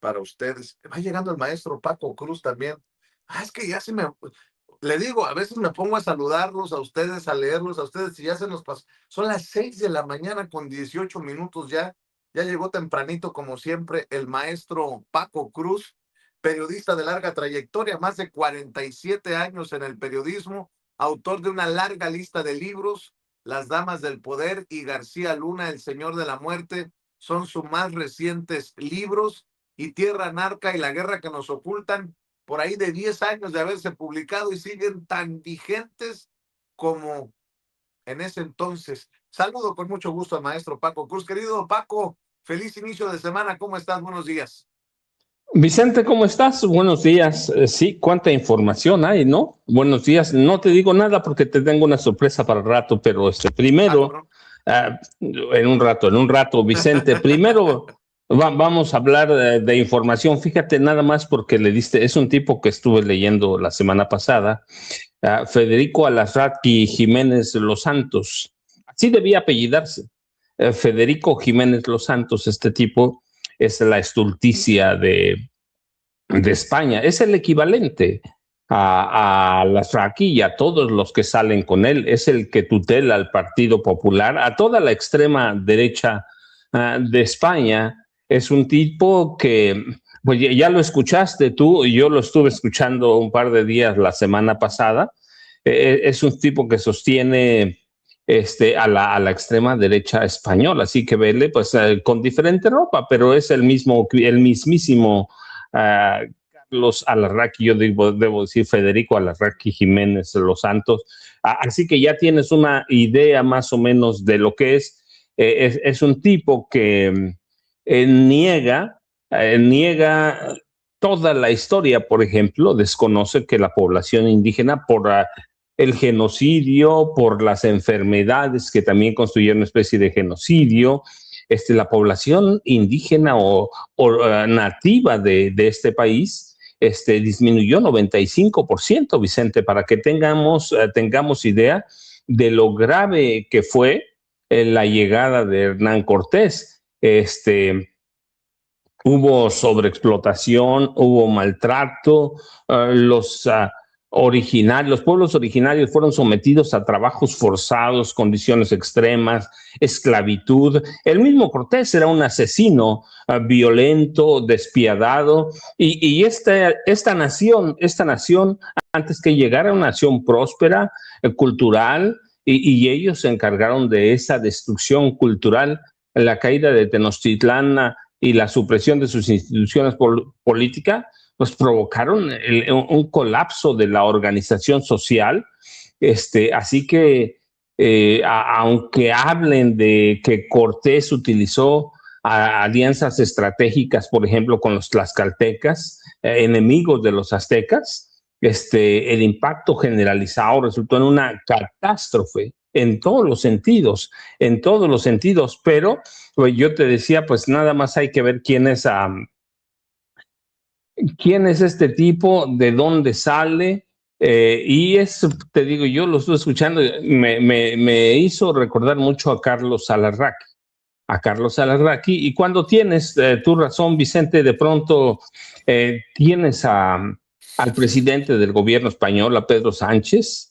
para ustedes. Va llegando el maestro Paco Cruz también. Es que ya se me... Le digo, a veces me pongo a saludarlos a ustedes, a leerlos a ustedes, y ya se nos pasó. Son las 6 de la mañana con 18 minutos ya. Ya llegó tempranito, como siempre, el maestro Paco Cruz, periodista de larga trayectoria, más de 47 años en el periodismo, autor de una larga lista de libros. Las Damas del Poder y García Luna, El Señor de la Muerte, son sus más recientes libros, y Tierra Narca y La Guerra que nos ocultan, por ahí de 10 años de haberse publicado, y siguen tan vigentes como en ese entonces. Saludo con mucho gusto al maestro Paco Cruz. Querido Paco, feliz inicio de semana. ¿Cómo estás? Buenos días. Vicente, ¿cómo estás? Buenos días. Sí, cuánta información hay, ¿no? Buenos días. No te digo nada porque te tengo una sorpresa para el rato, pero primero, en un rato, Vicente, primero vamos a hablar de información. Fíjate nada más porque le diste, es un tipo que estuve leyendo la semana pasada, Federico Alarraqui Jiménez Los Santos. Así debía apellidarse. Federico Jiménez Los Santos, este tipo es la estulticia de España, es el equivalente a Alarraqui y a todos los que salen con él, es el que tutela al Partido Popular, a toda la extrema derecha de España. Es un tipo que, pues ya lo escuchaste tú, y yo lo estuve escuchando un par de días la semana pasada. Es un tipo que sostiene a la extrema derecha española, así que vele pues con diferente ropa, pero es el mismísimo Carlos Alarraqui, yo debo decir Federico Alarraqui Jiménez Los Santos. Así que ya tienes una idea más o menos de lo que es. Es un tipo que niega toda la historia. Por ejemplo, desconoce que la población indígena, por el genocidio, por las enfermedades que también constituyeron una especie de genocidio, la población indígena o nativa de este país disminuyó 95%, Vicente, para que tengamos idea de lo grave que fue la llegada de Hernán Cortés. Hubo sobreexplotación, hubo maltrato, los pueblos originarios fueron sometidos a trabajos forzados, condiciones extremas, esclavitud. El mismo Cortés era un asesino violento, despiadado, y esta nación, antes que llegara, una nación próspera, cultural, y ellos se encargaron de esa destrucción cultural. La caída de Tenochtitlán y la supresión de sus instituciones políticas, pues provocaron un colapso de la organización social. Así que, aunque hablen de que Cortés utilizó alianzas estratégicas, por ejemplo, con los tlaxcaltecas, enemigos de los aztecas, el impacto generalizado resultó en una catástrofe en todos los sentidos, pero pues yo te decía, pues nada más hay que ver quién es este tipo, de dónde sale, y te digo, yo lo estoy escuchando, me hizo recordar mucho a Carlos Alarraqui, y cuando tienes tu razón, Vicente, de pronto tienes al presidente del gobierno español, a Pedro Sánchez,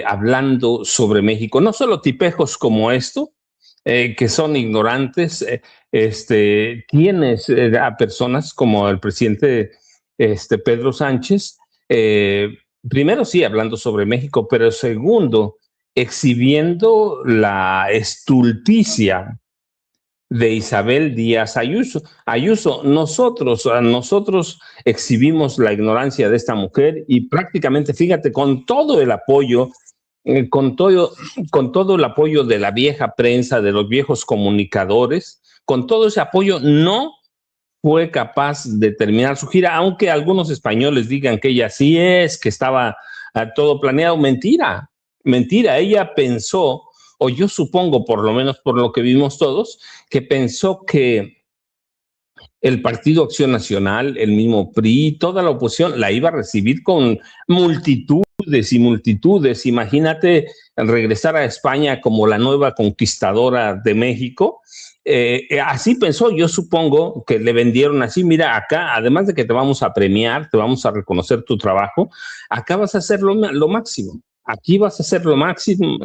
hablando sobre México, no solo tipejos como esto, que son ignorantes. Tienes a personas como el presidente Pedro Sánchez, primero sí hablando sobre México, pero segundo exhibiendo la estulticia de Isabel Díaz Ayuso. Nosotros exhibimos la ignorancia de esta mujer, y prácticamente, fíjate, con todo el apoyo, con todo el apoyo de la vieja prensa, de los viejos comunicadores, con todo ese apoyo no fue capaz de terminar su gira, aunque algunos españoles digan que ella sí que estaba todo planeado. Mentira, ella pensó, o yo supongo, por lo menos por lo que vimos todos, que pensó que el Partido Acción Nacional, el mismo PRI, toda la oposición la iba a recibir con multitudes multitudes y multitudes. Imagínate regresar a España como la nueva conquistadora de México. Así pensó, yo supongo que le vendieron así, mira, acá, además de que te vamos a premiar, te vamos a reconocer tu trabajo, acá vas a hacer lo máximo, aquí vas a hacer lo máximo,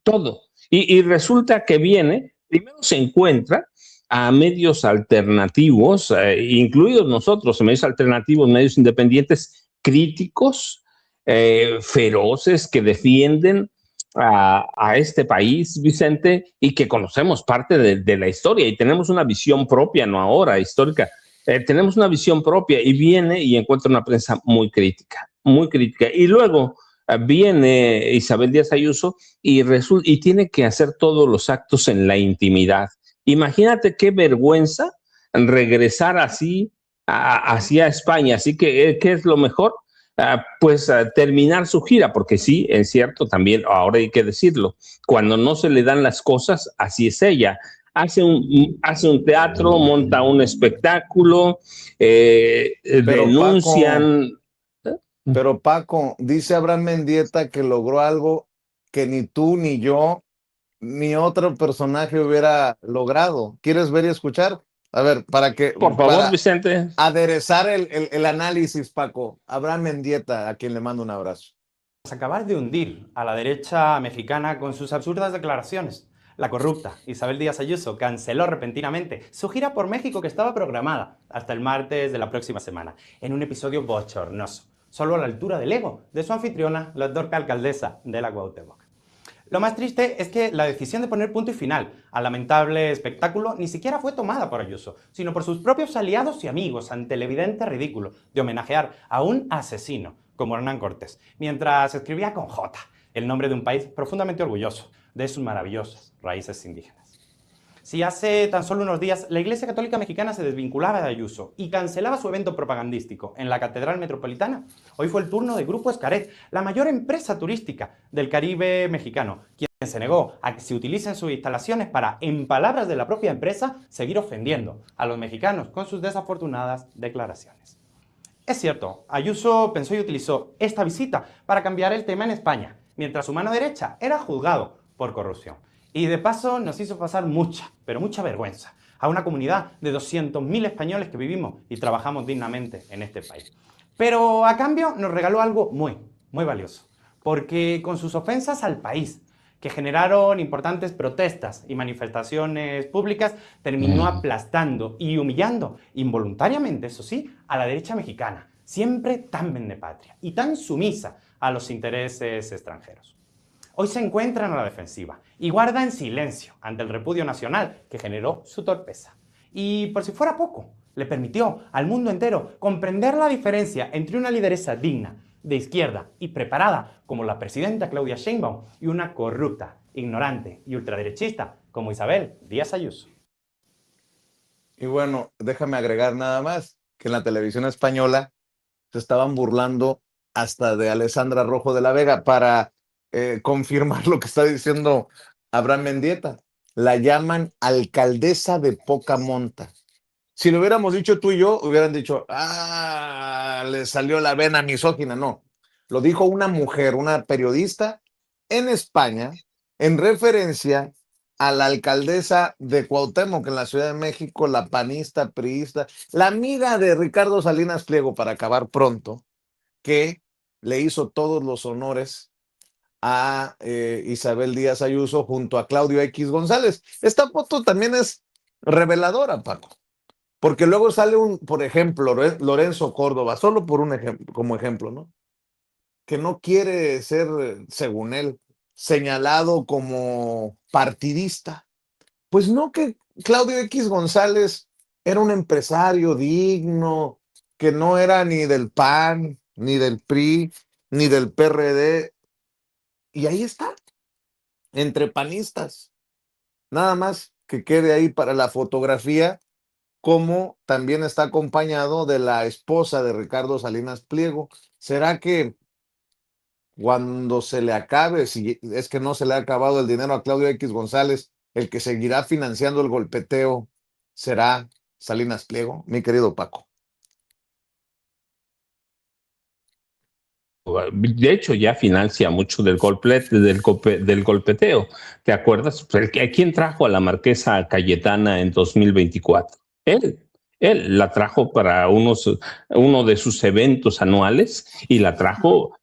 todo. Y resulta que viene, primero se encuentra a medios alternativos, incluidos nosotros, medios alternativos, medios independientes, críticos, feroces, que defienden a este país, Vicente, y que conocemos parte de la historia y tenemos una visión propia, no ahora, histórica. Tenemos una visión propia y viene y encuentra una prensa muy crítica. Muy crítica. Y luego viene Isabel Díaz Ayuso y tiene que hacer todos los actos en la intimidad. Imagínate qué vergüenza regresar así hacia España. Así que, ¿qué es lo mejor? Pues terminar su gira, porque sí, es cierto, también ahora hay que decirlo, cuando no se le dan las cosas, así es ella. Hace un teatro, monta un espectáculo, Pero Paco, denuncian. pero Paco, dice Abraham Mendieta que logró algo que ni tú, ni yo, ni otro personaje hubiera logrado. ¿Quieres ver y escuchar? A ver, Por favor, para Vicente. aderezar el análisis, Paco. Abraham Mendieta, a quien le mando un abrazo. Acabar de hundir a la derecha mexicana con sus absurdas declaraciones. La corrupta Isabel Díaz Ayuso canceló repentinamente su gira por México que estaba programada hasta el martes de la próxima semana, en un episodio bochornoso, solo a la altura del ego de su anfitriona, la dorca alcaldesa de la Cuauhtémoc. Lo más triste es que la decisión de poner punto y final al lamentable espectáculo ni siquiera fue tomada por Ayuso, sino por sus propios aliados y amigos ante el evidente ridículo de homenajear a un asesino como Hernán Cortés, mientras escribía con J el nombre de un país profundamente orgulloso de sus maravillosas raíces indígenas. Si hace tan solo unos días la Iglesia Católica Mexicana se desvinculaba de Ayuso y cancelaba su evento propagandístico en la Catedral Metropolitana, hoy fue el turno de Grupo Xcaret, la mayor empresa turística del Caribe mexicano, quien se negó a que se utilicen sus instalaciones para, en palabras de la propia empresa, seguir ofendiendo a los mexicanos con sus desafortunadas declaraciones. Es cierto, Ayuso pensó y utilizó esta visita para cambiar el tema en España, mientras su mano derecha era juzgado por corrupción. Y de paso nos hizo pasar mucha, pero mucha vergüenza a una comunidad de 200.000 españoles que vivimos y trabajamos dignamente en este país. Pero a cambio nos regaló algo muy, muy valioso, porque con sus ofensas al país, que generaron importantes protestas y manifestaciones públicas, terminó aplastando y humillando, involuntariamente, eso sí, a la derecha mexicana, siempre tan vendepatria y tan sumisa a los intereses extranjeros. Hoy se encuentra en la defensiva y guarda en silencio ante el repudio nacional que generó su torpeza. Y por si fuera poco, le permitió al mundo entero comprender la diferencia entre una lideresa digna, de izquierda y preparada como la presidenta Claudia Sheinbaum y una corrupta, ignorante y ultraderechista como Isabel Díaz Ayuso. Y bueno, déjame agregar nada más que en la televisión española se estaban burlando hasta de Alessandra Rojo de la Vega para confirmar lo que está diciendo Abraham Mendieta. La llaman alcaldesa de poca monta. Si lo hubiéramos dicho tú y yo, hubieran dicho, le salió la vena misógina. No, lo dijo una mujer, una periodista en España, en referencia a la alcaldesa de Cuauhtémoc en la Ciudad de México, la panista, priista, la amiga de Ricardo Salinas Pliego, para acabar pronto, que le hizo todos los honores a Isabel Díaz Ayuso junto a Claudio X González. Esta foto también es reveladora, Paco. Porque luego sale por ejemplo, Lorenzo Córdoba, solo por un ejemplo, como ejemplo, ¿no? Que no quiere ser, según él, señalado como partidista. Pues no, que Claudio X González era un empresario digno, que no era ni del PAN, ni del PRI, ni del PRD. Y ahí está, entre panistas. Nada más que quede ahí para la fotografía, como también está acompañado de la esposa de Ricardo Salinas Pliego. ¿Será que cuando se le acabe, si es que no se le ha acabado el dinero a Claudio X González, el que seguirá financiando el golpeteo será Salinas Pliego, mi querido Paco? de hecho ya financia mucho del golpeteo. ¿Te acuerdas? ¿Quién trajo a la marquesa Cayetana en 2024? Él la trajo para uno de sus eventos anuales y la trajo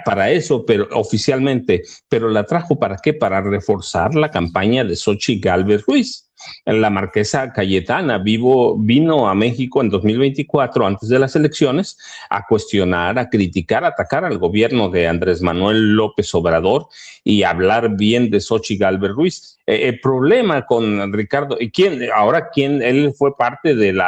para eso, pero oficialmente. ¿Pero la trajo para qué? Para reforzar la campaña de Xochitl Gálvez Ruiz. La marquesa Cayetana vino a México en 2024, antes de las elecciones, a cuestionar, a criticar, a atacar al gobierno de Andrés Manuel López Obrador y hablar bien de Xochitl Gálvez Ruiz. El problema con Ricardo, él fue parte de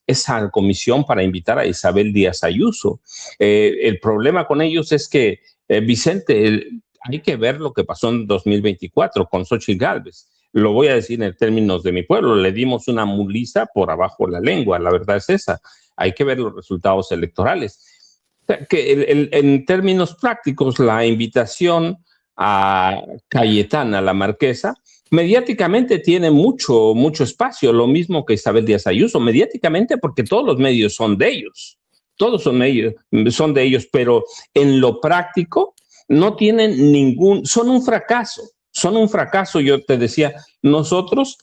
esa comisión para invitar a Isabel Díaz Ayuso. El problema con ellos es que, Vicente, hay que ver lo que pasó en 2024 con Xochitl Gálvez. Lo voy a decir en términos de mi pueblo, le dimos una muliza por abajo de la lengua, la verdad es esa. Hay que ver los resultados electorales. En términos prácticos, la invitación a Cayetana, la marquesa, mediáticamente tiene mucho espacio, lo mismo que Isabel Díaz Ayuso, mediáticamente porque todos los medios son de ellos, todos son de ellos, pero en lo práctico no tienen son un fracaso. Yo te decía, nosotros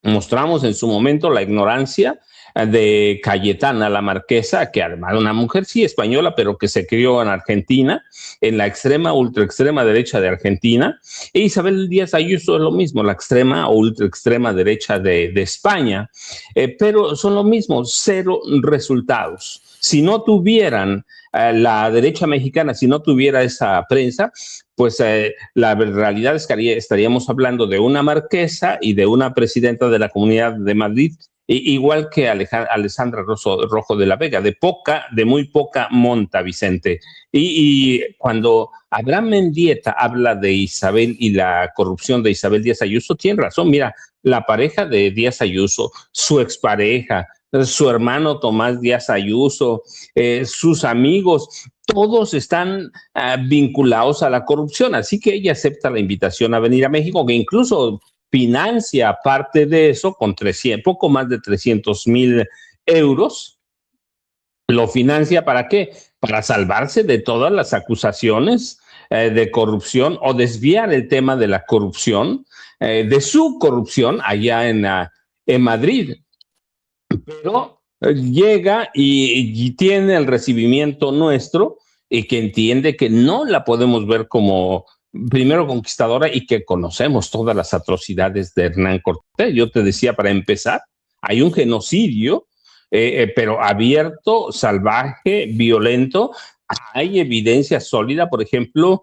mostramos en su momento la ignorancia de Cayetana, la marquesa, que además una mujer sí española, pero que se crió en Argentina, en la ultra extrema derecha de Argentina, e Isabel Díaz Ayuso es lo mismo, la extrema o ultra extrema derecha de España, pero son lo mismo, cero resultados. Si no tuvieran la derecha mexicana, si no tuviera esa prensa, pues la realidad es que estaríamos hablando de una marquesa y de una presidenta de la Comunidad de Madrid, igual que Alessandra Rojo de la Vega, de muy poca monta, Vicente. Y cuando Abraham Mendieta habla de Isabel y la corrupción de Isabel Díaz Ayuso, tiene razón. Mira, la pareja de Díaz Ayuso, su expareja, su hermano Tomás Díaz Ayuso, sus amigos, todos están vinculados a la corrupción. Así que ella acepta la invitación a venir a México, que incluso financia parte de eso con poco más de 300,000 euros. ¿Lo financia para qué? Para salvarse de todas las acusaciones de corrupción o desviar el tema de la corrupción, de su corrupción allá en Madrid. Pero llega y tiene el recibimiento nuestro y que entiende que no la podemos ver como primero conquistadora y que conocemos todas las atrocidades de Hernán Cortés. Yo te decía, para empezar, hay un genocidio, pero abierto, salvaje, violento. Hay evidencia sólida, por ejemplo,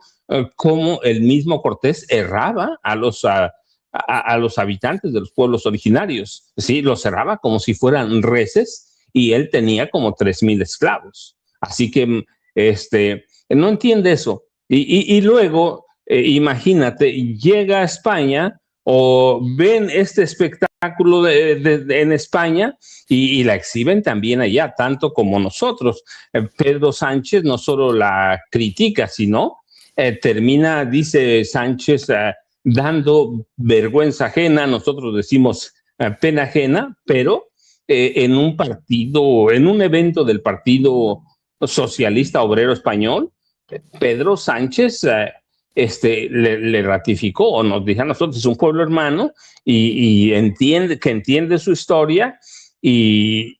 cómo el mismo Cortés erraba a los habitantes de los pueblos originarios, ¿sí? Los cerraba como si fueran reses y él tenía como 3,000 esclavos. Así que no entiende eso. Y luego, imagínate, llega a España o ven este espectáculo en España y la exhiben también allá, tanto como nosotros. Pedro Sánchez no solo la critica, sino termina, dice Sánchez, dando vergüenza ajena, nosotros decimos pena ajena, pero en un evento del Partido Socialista Obrero Español, Pedro Sánchez le ratificó, o nos dijo a nosotros, es un pueblo hermano y entiende su historia, y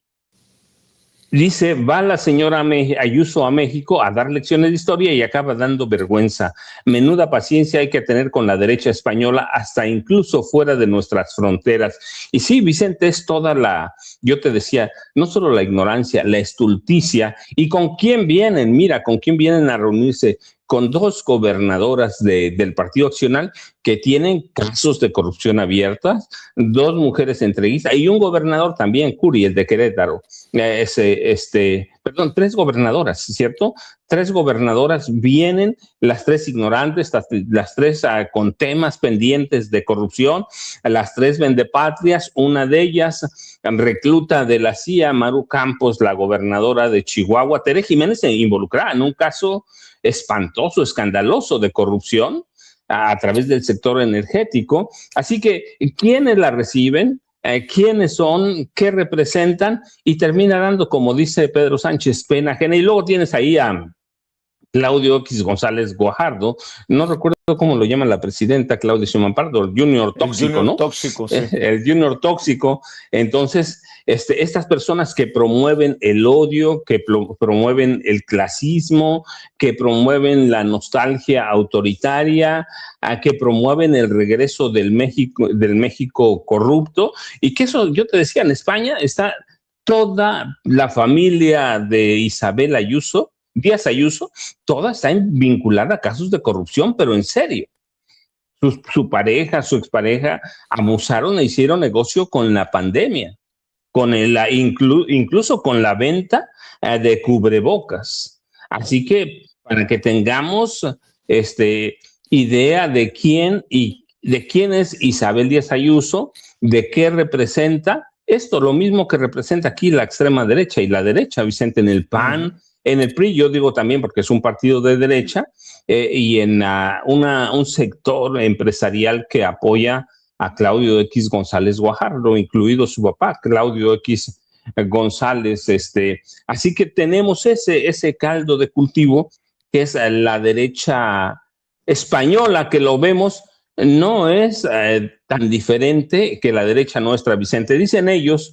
dice, va la señora Ayuso a México a dar lecciones de historia y acaba dando vergüenza. Menuda paciencia hay que tener con la derecha española, hasta incluso fuera de nuestras fronteras. Y sí, Vicente, es yo te decía, no solo la ignorancia, la estulticia. ¿Y con quién vienen? Mira, ¿con quién vienen a reunirse? Con 2 gobernadoras del Partido Accional que tienen casos de corrupción abiertas, 2 mujeres entreguistas y un gobernador también, Curi, el de Querétaro. 3 gobernadoras, ¿cierto? 3 gobernadoras vienen, las 3 ignorantes, las 3 con temas pendientes de corrupción, las 3 vendepatrias, una de ellas recluta de la CIA, Maru Campos, la gobernadora de Chihuahua. Tere Jiménez se involucrada en un caso espantoso, escandaloso de corrupción a través del sector energético. Así que, ¿quiénes la reciben? ¿Quiénes son? ¿Qué representan? Y termina dando, como dice Pedro Sánchez, pena ajena. Y luego tienes ahí a Claudio X González Guajardo, no recuerdo cómo lo llama la presidenta Claudia Sheinbaum Pardo, el Junior Tóxico, el Junior ¿no? Tóxico, sí. El Junior Tóxico. Entonces, estas personas que promueven el odio, que promueven el clasismo, que promueven la nostalgia autoritaria, que promueven el regreso del México corrupto, y que eso, yo te decía, en España está toda la familia de Isabel Ayuso, Díaz Ayuso, toda está vinculada a casos de corrupción, pero en serio. Su pareja, su expareja, abusaron e hicieron negocio con la pandemia, incluso con la venta de cubrebocas. Así que para que tengamos idea de quién es Isabel Díaz Ayuso, de qué representa esto, lo mismo que representa aquí la extrema derecha y la derecha, Vicente, en el PAN, en el PRI, yo digo también porque es un partido de derecha, y en un sector empresarial que apoya a Claudio X González Guajardo, incluido su papá, Claudio X González. Así que tenemos ese caldo de cultivo que es la derecha española, que lo vemos, no es tan diferente que la derecha nuestra, Vicente. Dicen ellos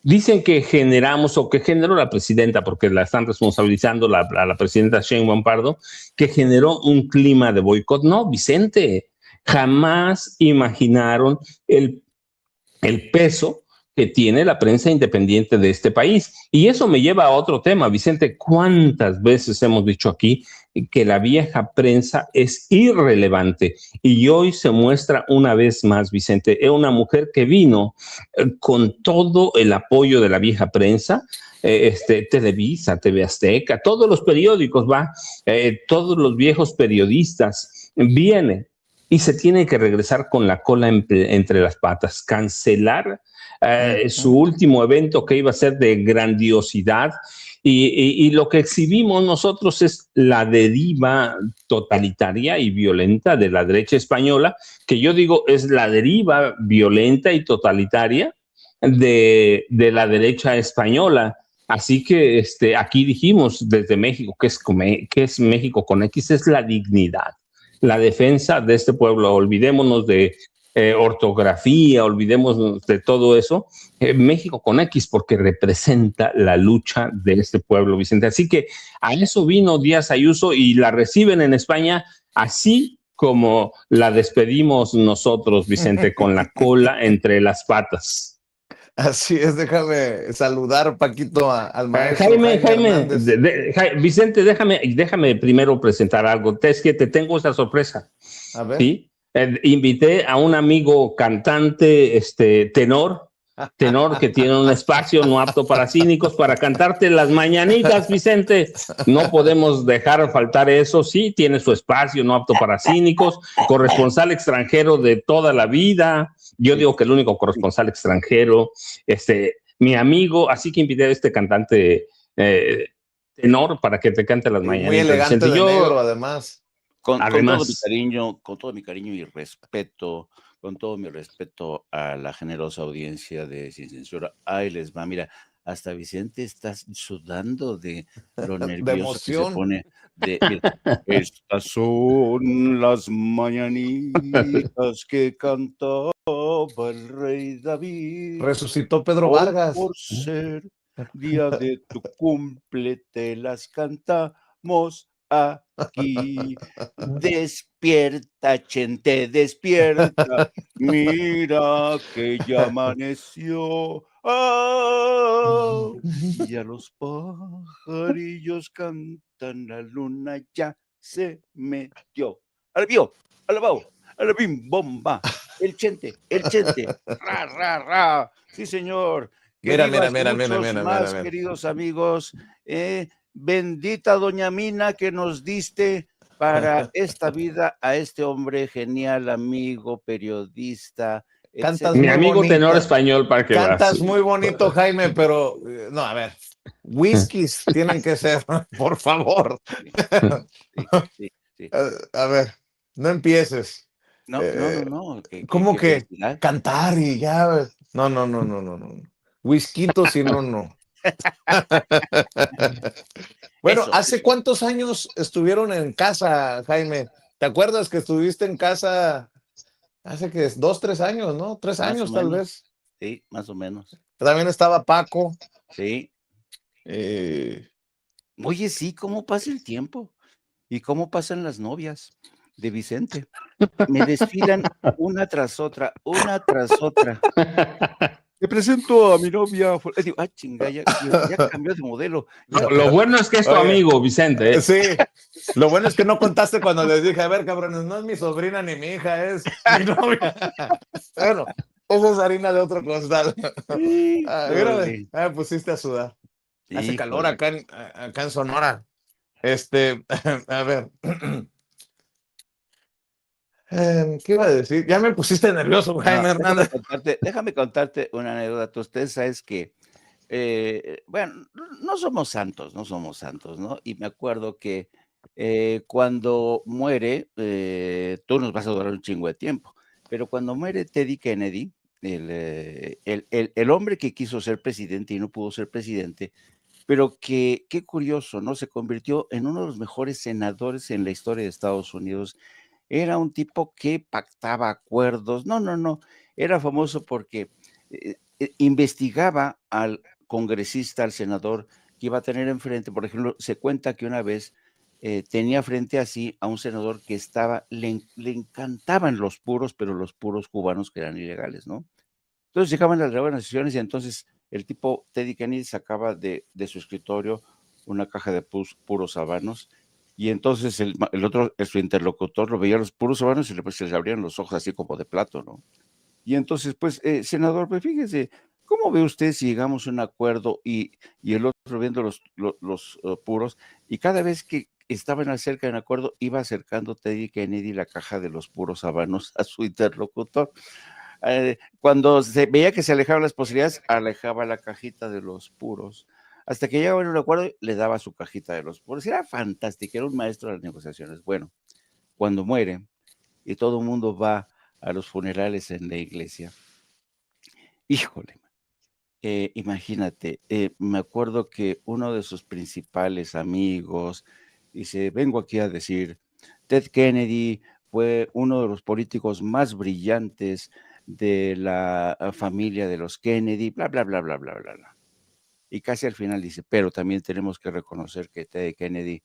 dicen que generamos, o que generó la presidenta, porque la están responsabilizando a la presidenta Sheinbaum Pardo, que generó un clima de boicot. No, Vicente, jamás imaginaron el peso que tiene la prensa independiente de este país. Y eso me lleva a otro tema, Vicente. ¿Cuántas veces hemos dicho aquí que la vieja prensa es irrelevante? Y hoy se muestra una vez más, Vicente. Es una mujer que vino con todo el apoyo de la vieja prensa, Televisa, TV Azteca, todos los periódicos, todos los viejos periodistas, viene y se tiene que regresar con la cola entre las patas, cancelar su último evento que iba a ser de grandiosidad, y lo que exhibimos nosotros es la deriva totalitaria y violenta de la derecha española, que yo digo es la deriva violenta y totalitaria de la derecha española. Así que aquí dijimos desde México que es México con X, es la dignidad, la defensa de este pueblo. Olvidémonos de ortografía, olvidémonos de todo eso. México con X, porque representa la lucha de este pueblo, Vicente. Así que a eso vino Díaz Ayuso, y la reciben en España así como la despedimos nosotros, Vicente, con la cola entre las patas. Así es, déjame saludar, Paquito, al maestro Jaime, Vicente, déjame primero presentar algo. Es que te tengo esa sorpresa. A ver. ¿Sí? Invité a un amigo cantante, tenor que tiene un espacio no apto para cínicos, para cantarte las mañanitas, Vicente. No podemos dejar faltar eso. Sí, tiene su espacio no apto para cínicos, corresponsal extranjero de toda la vida. Yo digo que el único corresponsal extranjero, mi amigo. Así que invité a este cantante tenor para que te cante las mañanitas. Muy elegante, Vicente. de negro, además. Con todo mi cariño y respeto, con todo mi respeto a la generosa audiencia de Sin Censura, ahí les va. Mira, hasta Vicente está sudando de lo nervioso que se pone. Mira, estas son las mañanitas que cantaba el rey David. Resucitó Pedro Vargas. Por ser día de tu cumple, te las cantamos aquí. Despierta, Chente, despierta. Mira que ya amaneció. Oh, ya los pajarillos cantan, la luna ya se metió. Alabao, alabim, bomba. El Chente, ra, ra, ra. Sí, señor. Mira, Queridos amigos, bendita doña Mina que nos diste para esta vida a este hombre genial, amigo, periodista. Cantas mi amigo bonito, tenor español, para que cantas muy bonito, Jaime, pero no, a ver, whiskies tienen que ser, por favor. Sí. A ver, no empieces. No. ¿Cómo que cantar y ya? No. Whiskito, si no. Bueno, Eso. ¿hace cuántos años estuvieron en casa, Jaime? ¿Te acuerdas que estuviste en casa hace que es 2, 3 años, ¿no? Tres Más o años tal menos. vez. Sí, más o menos. También estaba Paco. Sí. eh, Oye, sí, ¿cómo pasa el tiempo? ¿Y cómo pasan las novias de Vicente? Me desfilan una tras otra, una tras otra. Te presento a mi novia. Digo, chinga, ya cambió de modelo. Lo bueno es que es tu Oye, amigo, Vicente. sí, lo bueno es que no contaste cuando les dije, a ver, cabrones, no es mi sobrina ni mi hija, es mi novia. Bueno, esa es harina de otro costal. Mírame, Híjole, me pusiste a sudar. Hace calor híjole. acá en Sonora. A ver, ¿qué iba a decir? Ya me pusiste nervioso, No, Jaime Hernández. déjame contarte una anécdota. Ustedes sabes que, bueno, no somos santos, ¿no? Y me acuerdo que cuando muere, tú nos vas a durar un chingo de tiempo, pero cuando muere Teddy Kennedy, el hombre que quiso ser presidente y no pudo ser presidente, pero que, qué curioso, ¿no? Se convirtió en uno de los mejores senadores en la historia de Estados Unidos. Era un tipo que pactaba acuerdos. No, no, no. Era famoso porque investigaba al congresista, al senador que iba a tener enfrente. Por ejemplo, se cuenta que una vez tenía frente a sí a un senador que le encantaban los puros, pero los puros cubanos que eran ilegales, ¿no? Entonces llegaban las negociaciones y entonces el tipo Teddy Kennedy sacaba de su escritorio una caja de puros habanos y entonces el otro, su interlocutor, lo veía los puros habanos y pues, se les abrían los ojos así como de plato, ¿no? Y entonces, pues, senador, pues fíjese, ¿cómo ve usted si llegamos a un acuerdo y el otro viendo los puros y cada vez que estaban acerca de un acuerdo iba acercando Teddy Kennedy la caja de los puros habanos a su interlocutor? Cuando se veía que se alejaban las posibilidades, alejaba la cajita de los puros. Hasta que llegaba a un acuerdo, le daba su cajita de los puros. Era fantástico, era un maestro de las negociaciones. Bueno, cuando muere y todo el mundo va a los funerales en la iglesia, híjole, imagínate, me acuerdo que uno de sus principales amigos dice, vengo aquí a decir, Ted Kennedy fue uno de los políticos más brillantes de la familia de los Kennedy, bla, bla, bla, bla, bla, bla, bla. Y casi al final dice, pero también tenemos que reconocer que Ted Kennedy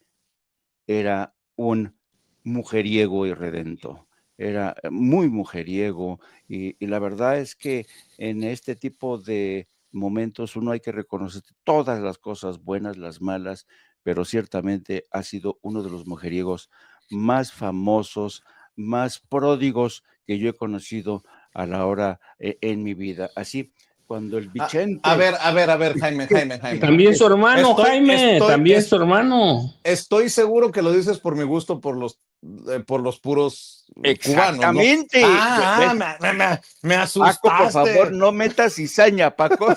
era un mujeriego irredento, era muy mujeriego y la verdad es que en este tipo de momentos uno hay que reconocer todas las cosas buenas, las malas, pero ciertamente ha sido uno de los mujeriegos más famosos, más pródigos que yo he conocido a la hora en mi vida. Así, cuando el A Vicente... ver, Jaime. También su hermano, Estoy, Jaime, estoy, también su hermano. estoy seguro que lo dices por mi gusto por los puros cubanos, ¿no? Exactamente. Me Paco, por favor, asustaste. no metas cizaña, Paco.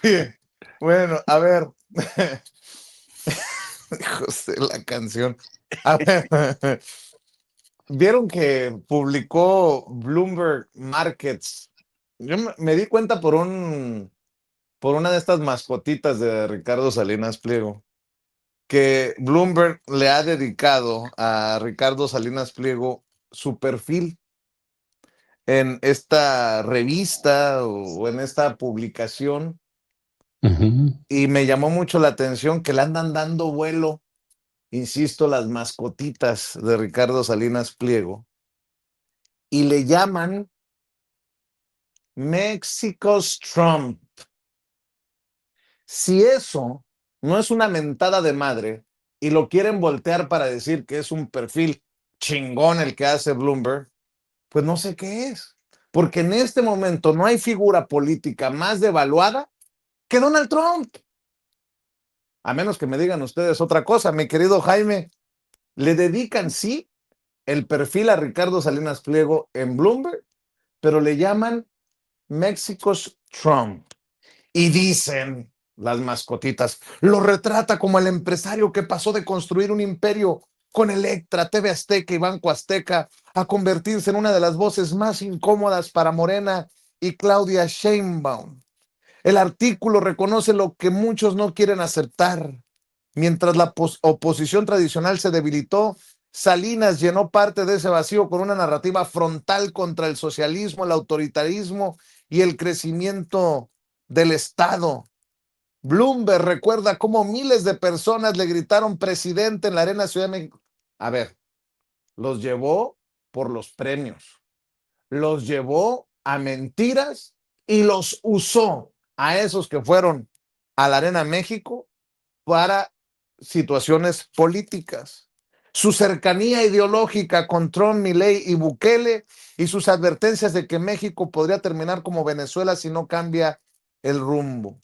Oye, bueno, a ver. Hijos de la canción. A ver. Vieron que publicó Bloomberg Markets. Yo me di cuenta por una de estas mascotitas de Ricardo Salinas Pliego, que Bloomberg le ha dedicado a Ricardo Salinas Pliego su perfil en esta revista o en esta publicación. Y me llamó mucho la atención que le andan dando vuelo, insisto, las mascotitas de Ricardo Salinas Pliego y le llaman México's Trump. Si eso no es una mentada de madre y lo quieren voltear para decir que es un perfil chingón el que hace Bloomberg, pues no sé qué es. Porque en este momento no hay figura política más devaluada que Donald Trump. A menos que me digan ustedes otra cosa, mi querido Jaime, le dedican sí el perfil a Ricardo Salinas Pliego en Bloomberg, pero le llaman México's Trump. Y dicen las mascotitas, lo retrata como el empresario que pasó de construir un imperio con Electra, TV Azteca y Banco Azteca a convertirse en una de las voces más incómodas para Morena y Claudia Sheinbaum. El artículo reconoce lo que muchos no quieren aceptar. Mientras la oposición tradicional se debilitó, Salinas llenó parte de ese vacío con una narrativa frontal contra el socialismo, el autoritarismo y el crecimiento del Estado. Bloomberg recuerda cómo miles de personas le gritaron presidente en la Arena Ciudad de México. A ver, los llevó por los premios, los llevó a mentiras y los usó a esos que fueron a la Arena México para situaciones políticas. Su cercanía ideológica con Trump, Milei y Bukele y sus advertencias de que México podría terminar como Venezuela si no cambia el rumbo.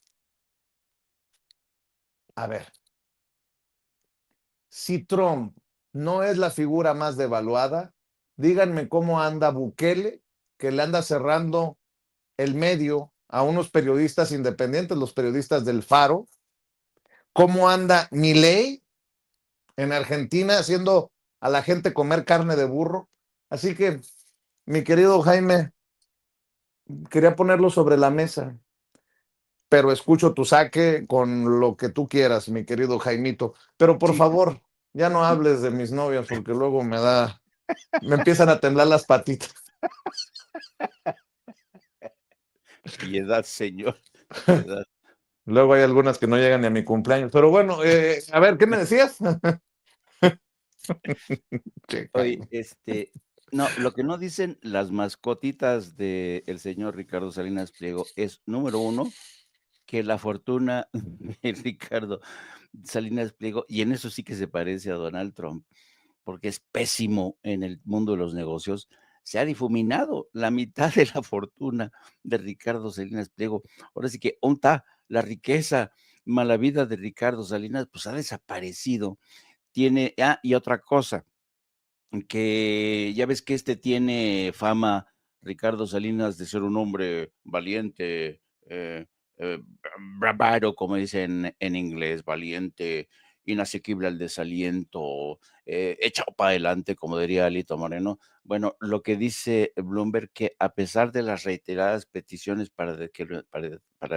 A ver, si Trump no es la figura más devaluada, díganme cómo anda Bukele, que le anda cerrando el medio a unos periodistas independientes, los periodistas del Faro, cómo anda Milei en Argentina haciendo a la gente comer carne de burro. Así que, mi querido Jaime, quería ponerlo sobre la mesa, pero escucho tu saque con lo que tú quieras, mi querido Jaimito. Pero por Sí, favor, ya no hables de mis novias porque luego me empiezan a temblar las patitas. piedad, señor, piedad. Luego hay algunas que no llegan ni a mi cumpleaños. Pero bueno, a ver, ¿qué me decías? Sí, Oye, Jaime. no, lo que no dicen las mascotitas del señor Ricardo Salinas Pliego es, número uno, que la fortuna de Ricardo Salinas Pliego, y en eso sí que se parece a Donald Trump, porque es pésimo en el mundo de los negocios, se ha difuminado la mitad de la fortuna de Ricardo Salinas Pliego. Ahora sí que, ¿dónde está la riqueza, mala vida de Ricardo Salinas? Pues ha desaparecido. Y otra cosa, que ya ves que tiene fama, Ricardo Salinas, de ser un hombre valiente, eh, bravado, como dicen en inglés, valiente, inasequible al desaliento, echado para adelante, como diría Alito Moreno. Bueno, lo que dice Bloomberg, que a pesar de las reiteradas peticiones para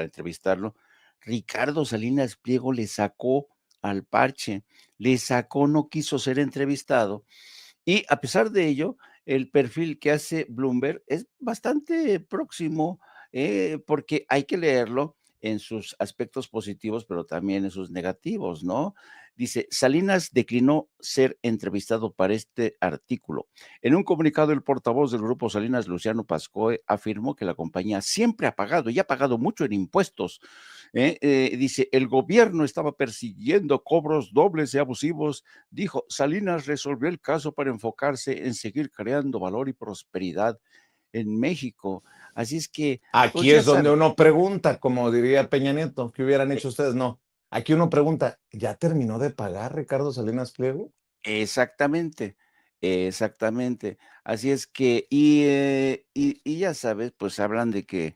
entrevistarlo, Ricardo Salinas Pliego le sacó al parche, no quiso ser entrevistado, y a pesar de ello, el perfil que hace Bloomberg es bastante próximo, porque hay que leerlo en sus aspectos positivos, pero también en sus negativos, ¿no? Dice, Salinas declinó ser entrevistado para este artículo. En un comunicado, el portavoz del grupo Salinas, Luciano Pascoe, afirmó que la compañía siempre ha pagado y ha pagado mucho en impuestos. Dice, el gobierno estaba persiguiendo cobros dobles y abusivos. Dijo, Salinas resolvió el caso para enfocarse en seguir creando valor y prosperidad en México. Así es que, pues Aquí ya es donde sabe, uno pregunta, como diría Peña Nieto, ¿qué hubieran hecho ustedes? No. Aquí uno pregunta, ¿ya terminó de pagar Ricardo Salinas Pliego? exactamente, exactamente. Así es que, y ya sabes, pues hablan de que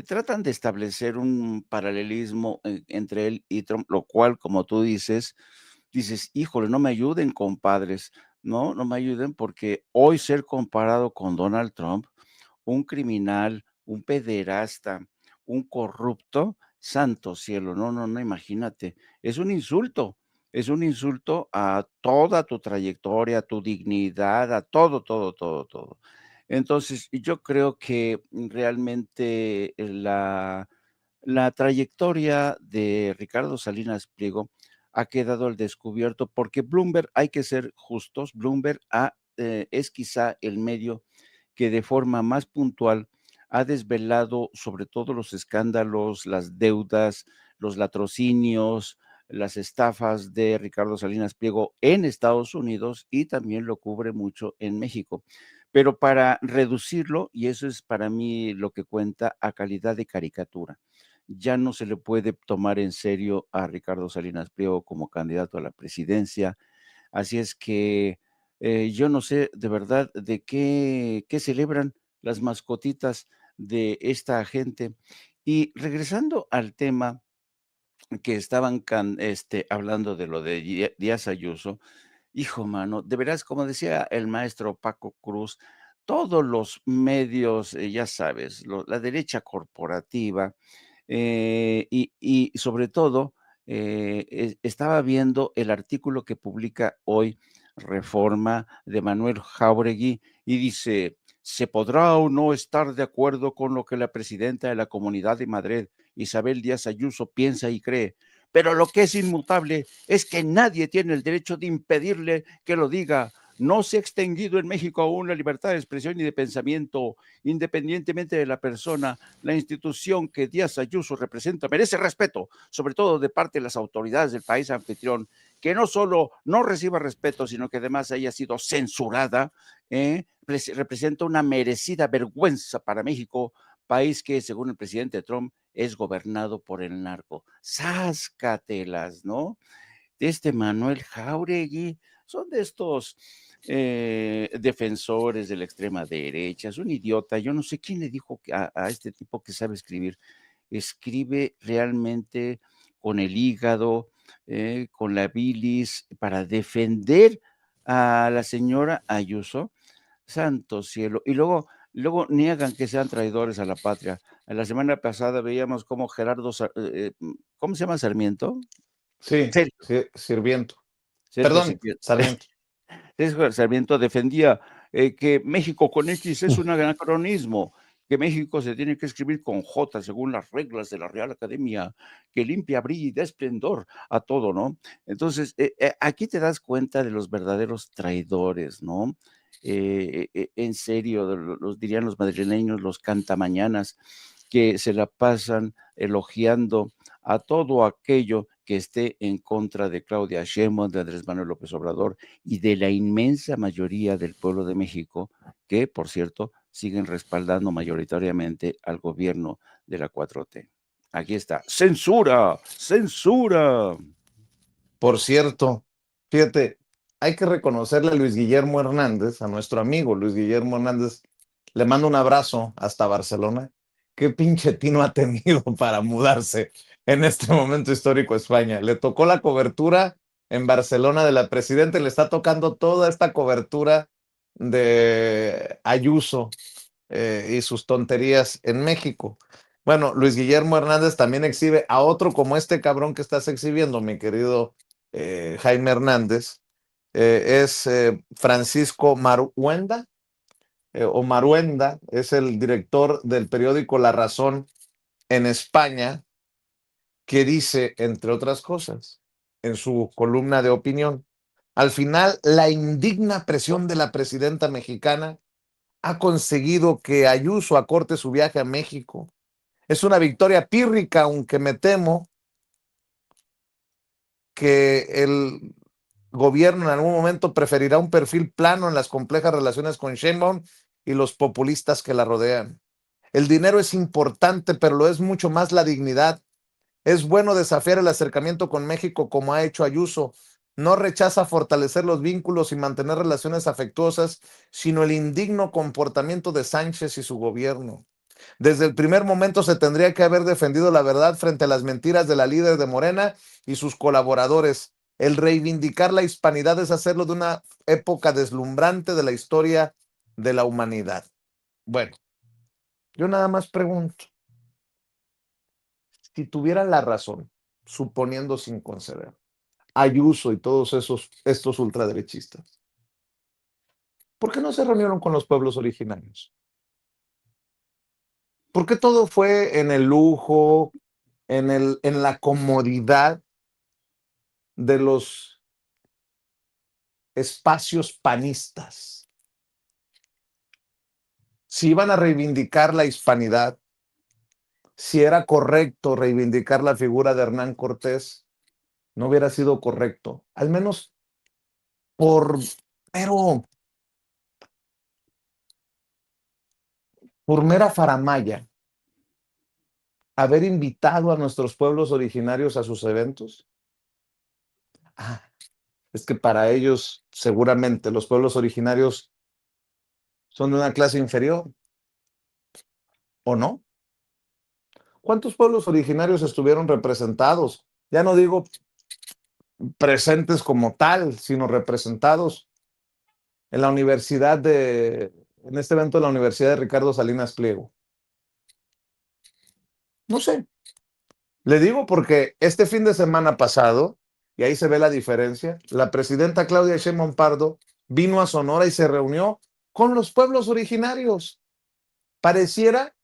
tratan de establecer un paralelismo entre él y Trump, lo cual, como tú dices, híjole, no me ayuden, compadres, no me ayuden, porque hoy ser comparado con Donald Trump, un criminal, un pederasta, un corrupto, santo cielo, no, imagínate, es un insulto a toda tu trayectoria, a tu dignidad, a todo, todo, todo, todo. Entonces, yo creo que realmente la trayectoria de Ricardo Salinas Pliego ha quedado al descubierto porque Bloomberg, hay que ser justos, Bloomberg es quizá el medio que de forma más puntual ha desvelado sobre todo los escándalos, las deudas, los latrocinios, las estafas de Ricardo Salinas Pliego en Estados Unidos, y también lo cubre mucho en México. Pero para reducirlo, y eso es para mí lo que cuenta, a calidad de caricatura, ya no se le puede tomar en serio a Ricardo Salinas Pliego como candidato a la presidencia. Así es que yo no sé de verdad de qué celebran las mascotitas de esta gente. Y regresando al tema que estaban hablando de lo de Díaz Ayuso, hijo, mano, de veras, como decía el maestro Paco Cruz, todos los medios, ya sabes, la derecha corporativa, y sobre todo, estaba viendo el artículo que publica hoy Reforma de Manuel Jáuregui y dice, se podrá o no estar de acuerdo con lo que la presidenta de la Comunidad de Madrid, Isabel Díaz Ayuso, piensa y cree, pero lo que es inmutable es que nadie tiene el derecho de impedirle que lo diga. No se ha extinguido en México aún la libertad de expresión y de pensamiento, independientemente de la persona. La institución que Díaz Ayuso representa merece respeto, sobre todo de parte de las autoridades del país anfitrión, que no solo no reciba respeto, sino que además haya sido censurada, representa una merecida vergüenza para México, país que, según el presidente Trump, es gobernado por el narco. Sáscatelas, ¿no? De este Manuel Jáuregui, son de estos defensores de la extrema derecha, es un idiota, yo no sé quién le dijo a este tipo que sabe escribir, escribe realmente con el hígado, con la bilis, para defender a la señora Ayuso, santo cielo, y luego niegan que sean traidores a la patria. La semana pasada veíamos cómo Gerardo, ¿cómo se llama Sarmiento? Sí, Sergio, Sirviento. Sergio Perdón, Sarmiento. Sarmiento. Sergio Sarmiento defendía que México con X es un anacronismo, que México se tiene que escribir con J según las reglas de la Real Academia, que limpia, brilla y da esplendor a todo, ¿no? Entonces, aquí te das cuenta de los verdaderos traidores, ¿no? En serio, los dirían los madrileños, los cantamañanas, que se la pasan elogiando a todo aquello que esté en contra de Claudia Sheinbaum, de Andrés Manuel López Obrador y de la inmensa mayoría del pueblo de México, que, por cierto, siguen respaldando mayoritariamente al gobierno de la 4T. Aquí está. ¡Censura! ¡Censura! Por cierto, fíjate, hay que reconocerle a Luis Guillermo Hernández, a nuestro amigo Luis Guillermo Hernández, le mando un abrazo hasta Barcelona. Qué pinche tino ha tenido para mudarse en este momento histórico a España. Le tocó la cobertura en Barcelona de la presidenta y le está tocando toda esta cobertura de Ayuso y sus tonterías en México. Bueno, Luis Guillermo Hernández también exhibe a otro como este cabrón que estás exhibiendo, mi querido Jaime Hernández. Es Francisco Maruenda, o Maruenda, es el director del periódico La Razón en España, que dice, entre otras cosas, en su columna de opinión, al final, la indigna presión de la presidenta mexicana ha conseguido que Ayuso acorte su viaje a México. Es una victoria pírrica, aunque me temo que el gobierno en algún momento preferirá un perfil plano en las complejas relaciones con Sheinbaum y los populistas que la rodean. El dinero es importante, pero lo es mucho más la dignidad. Es bueno desafiar el acercamiento con México como ha hecho Ayuso. No rechaza fortalecer los vínculos y mantener relaciones afectuosas, sino el indigno comportamiento de Sánchez y su gobierno. Desde el primer momento se tendría que haber defendido la verdad frente a las mentiras de la líder de Morena y sus colaboradores. El reivindicar la hispanidad es hacerlo de una época deslumbrante de la historia de la humanidad. Bueno, yo nada más pregunto, si tuvieran la razón, suponiendo sin conceder, Ayuso y todos estos ultraderechistas, ¿por qué no se reunieron con los pueblos originarios? ¿Por qué todo fue en el lujo, en la comodidad de los espacios panistas? Si iban a reivindicar la hispanidad, si era correcto reivindicar la figura de Hernán Cortés, no hubiera sido correcto, al menos por, pero por mera faramaya, haber invitado a nuestros pueblos originarios a sus eventos. Ah, es que para ellos seguramente los pueblos originarios son de una clase inferior, ¿o no? ¿Cuántos pueblos originarios estuvieron representados? Ya no digo presentes como tal, sino representados en la Universidad de en este evento de la Universidad de Ricardo Salinas Pliego? No sé. Le digo porque este fin de semana pasado, y ahí se ve la diferencia, la presidenta Claudia Sheinbaum Pardo vino a Sonora y se reunió con los pueblos originarios. Pareciera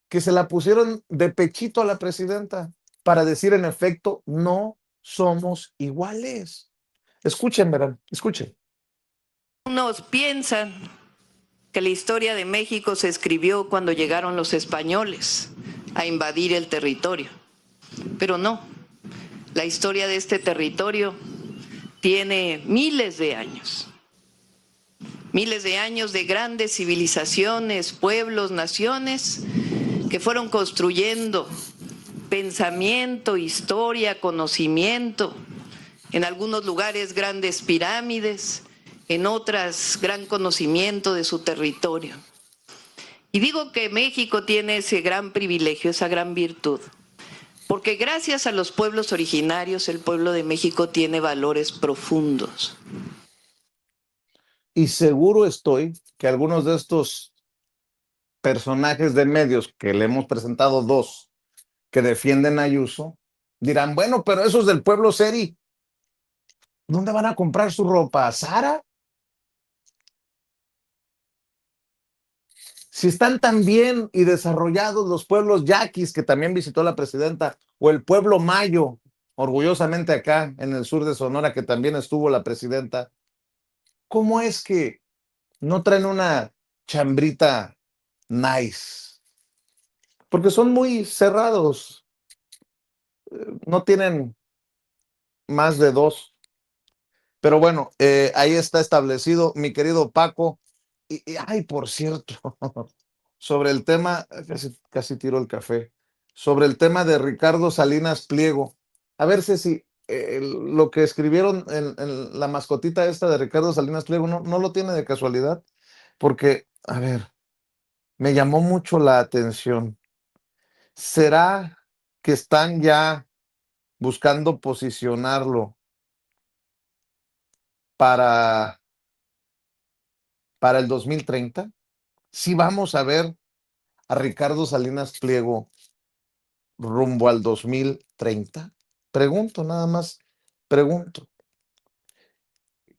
que se la pusieron de pechito a la presidenta para decir, en efecto, no somos iguales. Escuchen, verán, escuchen. Unos piensan que la historia de México se escribió cuando llegaron los españoles a invadir el territorio, pero no. La historia de este territorio tiene miles de años de grandes civilizaciones, pueblos, naciones que fueron construyendo pensamiento, historia, conocimiento, en algunos lugares grandes pirámides, en otras gran conocimiento de su territorio. Y digo que México tiene ese gran privilegio, esa gran virtud, porque gracias a los pueblos originarios, el pueblo de México tiene valores profundos. Y seguro estoy que algunos de estos personajes de medios, que le hemos presentado dos, que defienden a Ayuso, dirán, bueno, pero esos del pueblo Seri, ¿dónde van a comprar su ropa? ¿A Zara? Si están tan bien y desarrollados los pueblos yaquis, que también visitó la presidenta, o el pueblo mayo, orgullosamente acá en el sur de Sonora, que también estuvo la presidenta, ¿cómo es que no traen una chambrita nice? Porque son muy cerrados, no tienen más de dos. Pero bueno, ahí está establecido, mi querido Paco. Ay, por cierto, sobre el tema, casi tiro el café, sobre el tema de Ricardo Salinas Pliego. A ver, Ceci, lo que escribieron en la mascotita esta de Ricardo Salinas Pliego, no lo tiene de casualidad, porque, a ver, me llamó mucho la atención. ¿Será que están ya buscando posicionarlo para el 2030? ¿Sí vamos a ver a Ricardo Salinas Pliego rumbo al 2030? Pregunto, nada más, pregunto.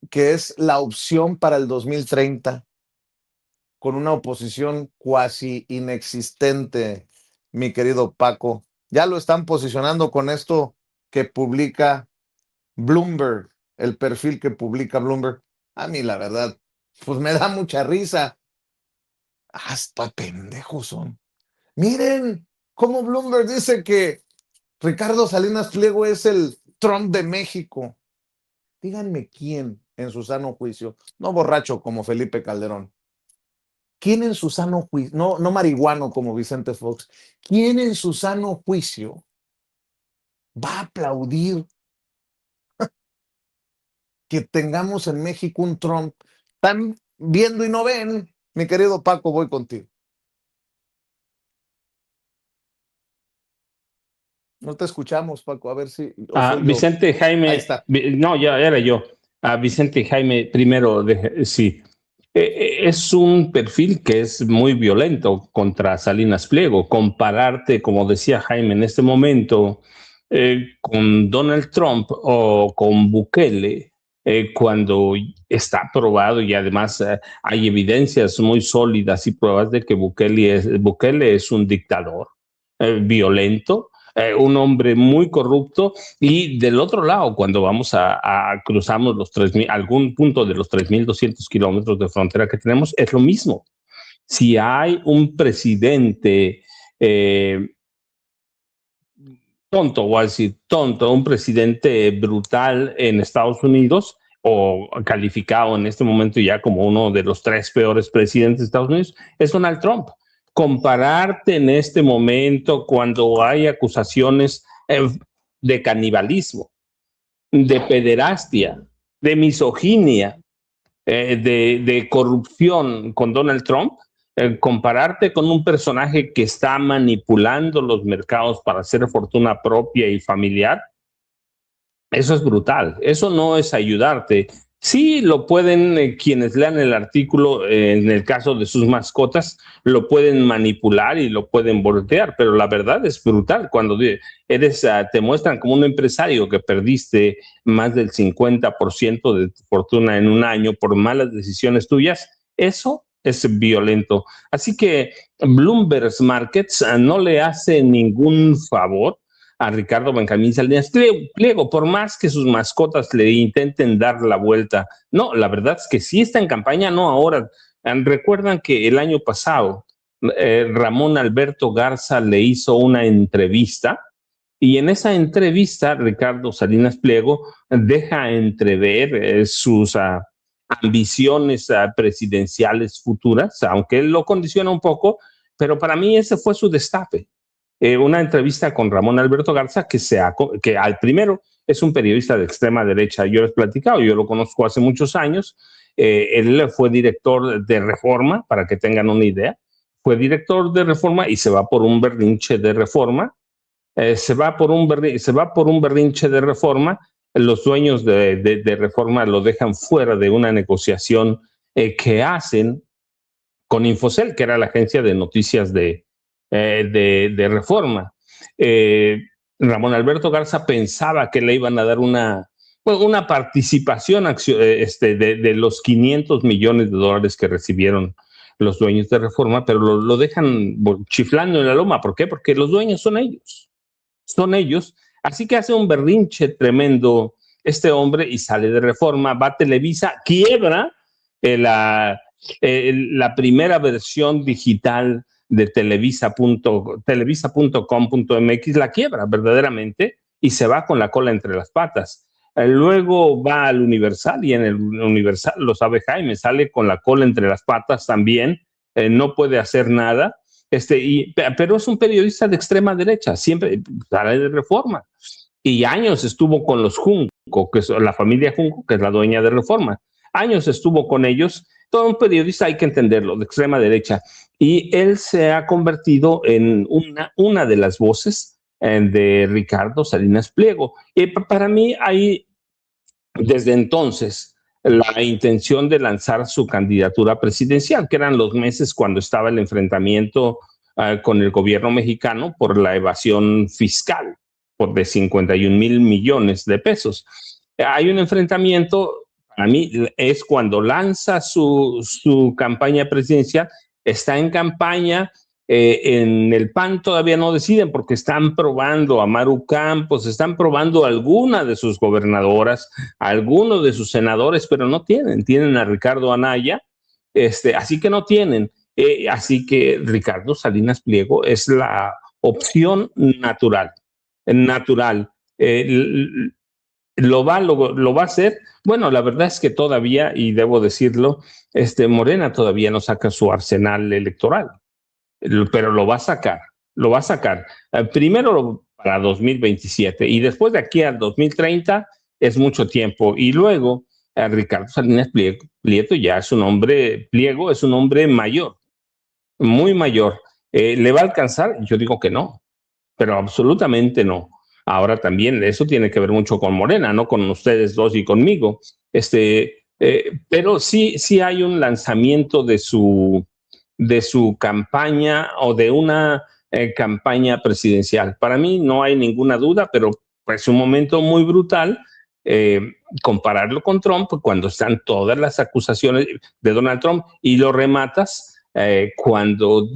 ¿Qué es la opción para el 2030 con una oposición cuasi inexistente, mi querido Paco? Ya lo están posicionando con esto que publica Bloomberg, el perfil que publica Bloomberg. A mí, la verdad, pues me da mucha risa. Hasta pendejos son. Miren cómo Bloomberg dice que Ricardo Salinas Pliego es el Trump de México. Díganme quién en su sano juicio, no borracho como Felipe Calderón, quién en su sano juicio, no marihuano como Vicente Fox, quién en su sano juicio va a aplaudir que tengamos en México un Trump. Están viendo y no ven. Mi querido Paco, voy contigo. No te escuchamos, Paco, a ver si... Vicente Jaime, ahí está. No, ya era yo. Vicente Jaime, primero, sí. Es un perfil que es muy violento contra Salinas Pliego. Compararte, como decía Jaime en este momento, con Donald Trump o con Bukele, cuando está probado y además hay evidencias muy sólidas y pruebas de que Bukele es un dictador violento, un hombre muy corrupto, y del otro lado, cuando vamos a cruzamos los 3,000, algún punto de los 3,200 kilómetros de frontera que tenemos, es lo mismo. Si hay un presidente tonto, o decir tonto, un presidente brutal en Estados Unidos, o calificado en este momento ya como uno de los 3 peores presidentes de Estados Unidos, es Donald Trump. Compararte en este momento cuando hay acusaciones de canibalismo, de pederastia, de misoginia, de corrupción con Donald Trump, compararte con un personaje que está manipulando los mercados para hacer fortuna propia y familiar, eso es brutal. Eso no es ayudarte Sí, lo pueden, quienes lean el artículo, en el caso de sus mascotas, lo pueden manipular y lo pueden voltear, pero la verdad es brutal. Cuando te muestran como un empresario que perdiste más del 50% de tu fortuna en un año por malas decisiones tuyas, eso es violento. Así que Bloomberg Markets no le hace ningún favor a Ricardo Benjamín Salinas Pliego, por más que sus mascotas le intenten dar la vuelta. No, la verdad es que sí está en campaña, no ahora. Recuerdan que el año pasado Ramón Alberto Garza le hizo una entrevista y en esa entrevista Ricardo Salinas Pliego deja entrever sus ambiciones presidenciales futuras, aunque él lo condiciona un poco, pero para mí ese fue su destape. Una entrevista con Ramón Alberto Garza, que al primero es un periodista de extrema derecha. Yo les he platicado, yo lo conozco hace muchos años. Él fue director de Reforma, para que tengan una idea. Fue director de Reforma y se va por un berrinche de Reforma. Se va por un berrinche de Reforma. Los dueños de Reforma lo dejan fuera de una negociación que hacen con Infocel, que era la agencia de noticias de Reforma. Ramón Alberto Garza pensaba que le iban a dar una participación de los 500 millones de dólares que recibieron los dueños de Reforma, pero lo dejan chiflando en la loma. ¿Por qué? Porque los dueños son ellos. Son ellos. Así que hace un berrinche tremendo este hombre y sale de Reforma, va a Televisa, quiebra la primera versión digital de televisa.com.mx, la quiebra verdaderamente y se va con la cola entre las patas. Luego va al Universal y en el Universal, lo sabe Jaime, sale con la cola entre las patas también, no puede hacer nada. Pero es un periodista de extrema derecha, siempre sale de Reforma. Y años estuvo con los Junco, que es la familia Junco, que es la dueña de Reforma. Años estuvo con ellos. Todo un periodista, hay que entenderlo, de extrema derecha. Y él se ha convertido en una de las voces de Ricardo Salinas Pliego. Y para mí hay, desde entonces, la intención de lanzar su candidatura presidencial, que eran los meses cuando estaba el enfrentamiento con el gobierno mexicano por la evasión fiscal de 51 mil millones de pesos. Hay un enfrentamiento, para mí es cuando lanza su campaña presidencial, está en campaña. En el PAN todavía no deciden porque están probando a Maru Campos, están probando a alguna de sus gobernadoras, a algunos de sus senadores, pero no tienen a Ricardo Anaya, así que no tienen. Así que Ricardo Salinas Pliego es la opción natural. ¿Lo va a hacer? Bueno, la verdad es que todavía, y debo decirlo, Morena todavía no saca su arsenal electoral, pero lo va a sacar. Primero para 2027 y después de aquí al 2030 es mucho tiempo. Y luego Ricardo Salinas Pliego ya es un hombre, Pliego es un hombre mayor, muy mayor. ¿Le va a alcanzar? Yo digo que no, pero absolutamente no. Ahora también eso tiene que ver mucho con Morena, no con ustedes dos y conmigo. Pero sí hay un lanzamiento de su campaña o de una campaña presidencial. Para mí no hay ninguna duda, pero es un momento muy brutal compararlo con Trump cuando están todas las acusaciones de Donald Trump y lo rematas cuando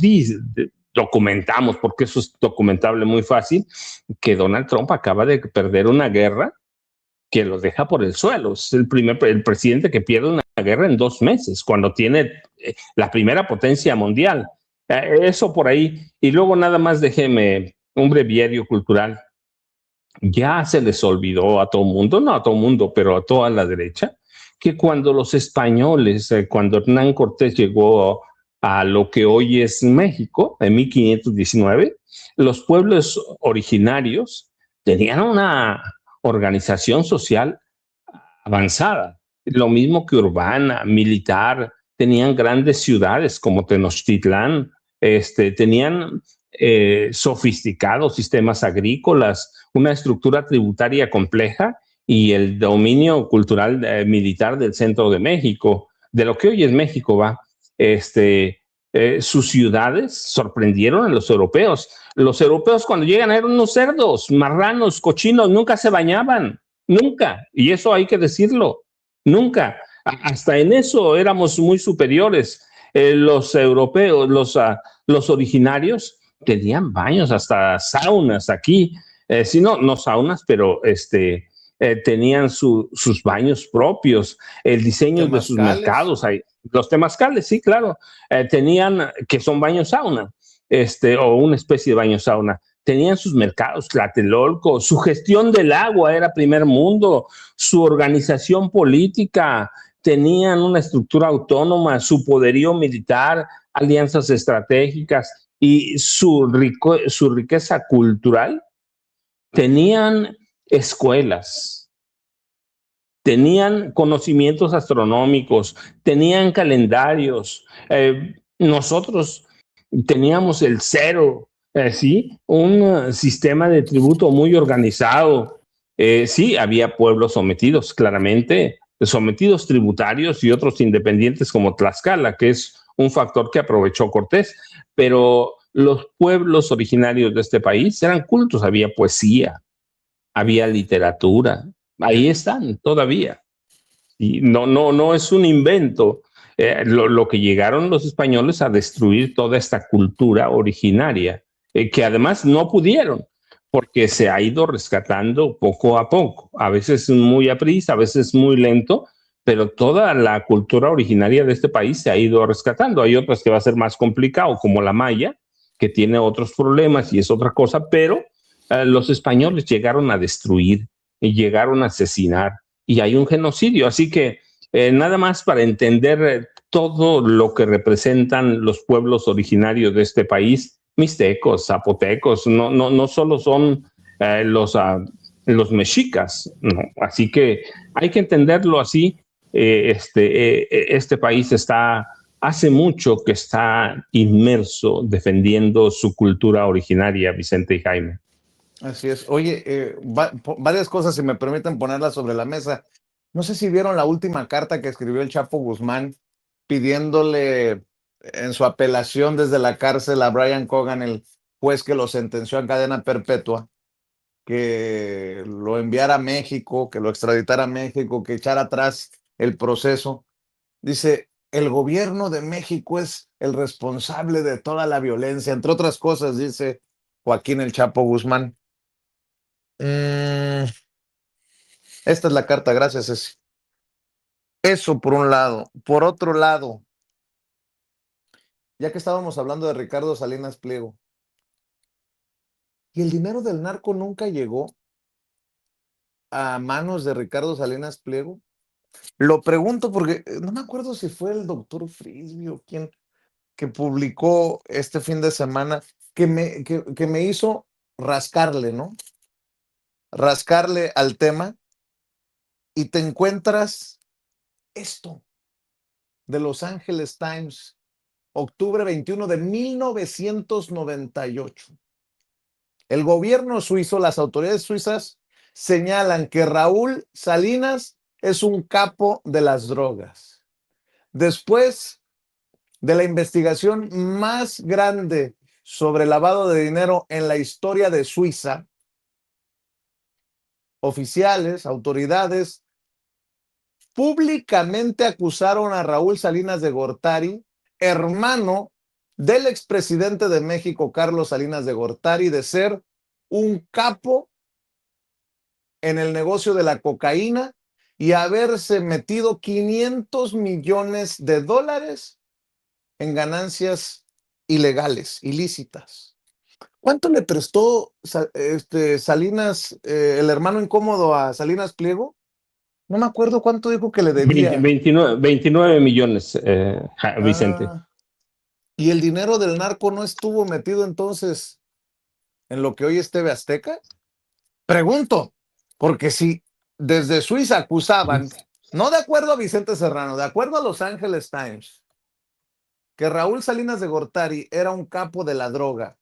documentamos, porque eso es documentable muy fácil, que Donald Trump acaba de perder una guerra que lo deja por el suelo. Es el presidente que pierde una guerra en 2 meses, cuando tiene la primera potencia mundial. Eso por ahí. Y luego nada más déjeme un breviario cultural. Ya se les olvidó a todo mundo, no a todo mundo, pero a toda la derecha, que cuando los españoles, cuando Hernán Cortés llegó a lo que hoy es México, en 1519, los pueblos originarios tenían una organización social avanzada, lo mismo que urbana, militar, tenían grandes ciudades como Tenochtitlán, tenían sofisticados sistemas agrícolas, una estructura tributaria compleja y el dominio cultural militar del centro de México, de lo que hoy es México, va. Sus ciudades sorprendieron a los europeos. Los europeos cuando llegan eran unos cerdos, marranos, cochinos, nunca se bañaban, nunca. Y eso hay que decirlo, nunca. Hasta en eso éramos muy superiores. Los europeos, los originarios tenían baños, hasta saunas aquí. Si no, no saunas, pero tenían sus baños propios, el diseño de sus mercados, los temazcales, sí, claro, tenían, que son baños sauna, o una especie de baño sauna, tenían sus mercados, Tlatelolco, su gestión del agua era primer mundo, su organización política, tenían una estructura autónoma, su poderío militar, alianzas estratégicas y su riqueza cultural. Tenían escuelas, tenían conocimientos astronómicos, tenían calendarios. Nosotros teníamos el cero, ¿sí? Un sistema de tributo muy organizado. Sí, había pueblos sometidos, claramente, sometidos tributarios y otros independientes como Tlaxcala, que es un factor que aprovechó Cortés, pero los pueblos originarios de este país eran cultos, había poesía, había literatura, ahí están todavía. Y no es un invento. Lo que llegaron los españoles a destruir toda esta cultura originaria, que además no pudieron, porque se ha ido rescatando poco a poco, a veces muy a prisa, a veces muy lento, pero toda la cultura originaria de este país se ha ido rescatando. Hay otras que va a ser más complicado, como la maya, que tiene otros problemas y es otra cosa, pero los españoles llegaron a destruir y llegaron a asesinar y hay un genocidio. Así que nada más para entender todo lo que representan los pueblos originarios de este país, mixtecos, zapotecos, no solo son los mexicas, ¿no? Así que hay que entenderlo así. Este país hace mucho que está inmerso defendiendo su cultura originaria, Vicente y Jaime. Así es. Oye, varias cosas, si me permiten ponerlas sobre la mesa. No sé si vieron la última carta que escribió el Chapo Guzmán pidiéndole en su apelación desde la cárcel a Brian Cogan, el juez que lo sentenció a cadena perpetua, que lo enviara a México, que lo extraditara a México, que echara atrás el proceso. Dice, el gobierno de México es el responsable de toda la violencia, entre otras cosas, dice Joaquín el Chapo Guzmán. Esta es la carta, gracias, Ceci. Eso por un lado. Por otro lado, ya que estábamos hablando de Ricardo Salinas Pliego, y el dinero del narco nunca llegó a manos de Ricardo Salinas Pliego. Lo pregunto porque no me acuerdo si fue el doctor Frisby o quién que publicó este fin de semana que me hizo rascarle, ¿no? Rascarle al tema y te encuentras esto de Los Angeles Times, octubre 21 de 1998. El gobierno suizo, las autoridades suizas señalan que Raúl Salinas es un capo de las drogas. Después de la investigación más grande sobre lavado de dinero en la historia de Suiza, oficiales, autoridades, públicamente acusaron a Raúl Salinas de Gortari, hermano del expresidente de México, Carlos Salinas de Gortari, de ser un capo en el negocio de la cocaína y haberse metido $500 millones en ganancias ilegales, ilícitas. ¿Cuánto le prestó Salinas, el hermano incómodo, a Salinas Pliego? No me acuerdo cuánto dijo que le debía. 29 millones, Vicente. ¿Y el dinero del narco no estuvo metido entonces en lo que hoy es TV Azteca? Pregunto, porque si desde Suiza acusaban, no de acuerdo a Vicente Serrano, de acuerdo a Los Angeles Times, que Raúl Salinas de Gortari era un capo de la droga,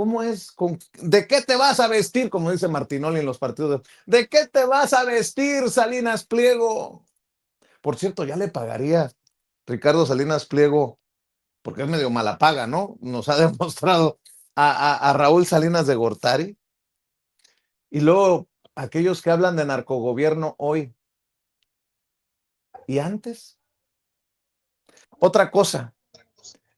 ¿Cómo es? ¿De qué te vas a vestir? Como dice Martinoli en los partidos. ¿De qué te vas a vestir, Salinas Pliego? Por cierto, ya le pagaría Ricardo Salinas Pliego, porque es medio mala paga, ¿no? Nos ha demostrado a Raúl Salinas de Gortari. Y luego, aquellos que hablan de narcogobierno hoy y antes. Otra cosa,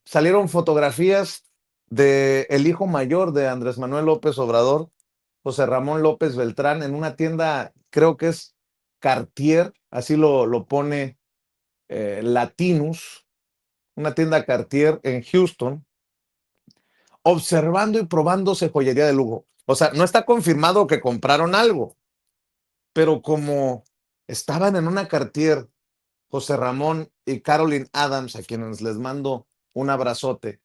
salieron fotografías de el hijo mayor de Andrés Manuel López Obrador, José Ramón López Beltrán, en una tienda, creo que es Cartier, así lo pone Latinus, una tienda Cartier en Houston, observando y probándose joyería de lujo. O sea, no está confirmado que compraron algo, pero como estaban en una Cartier, José Ramón y Caroline Adams, a quienes les mando un abrazote,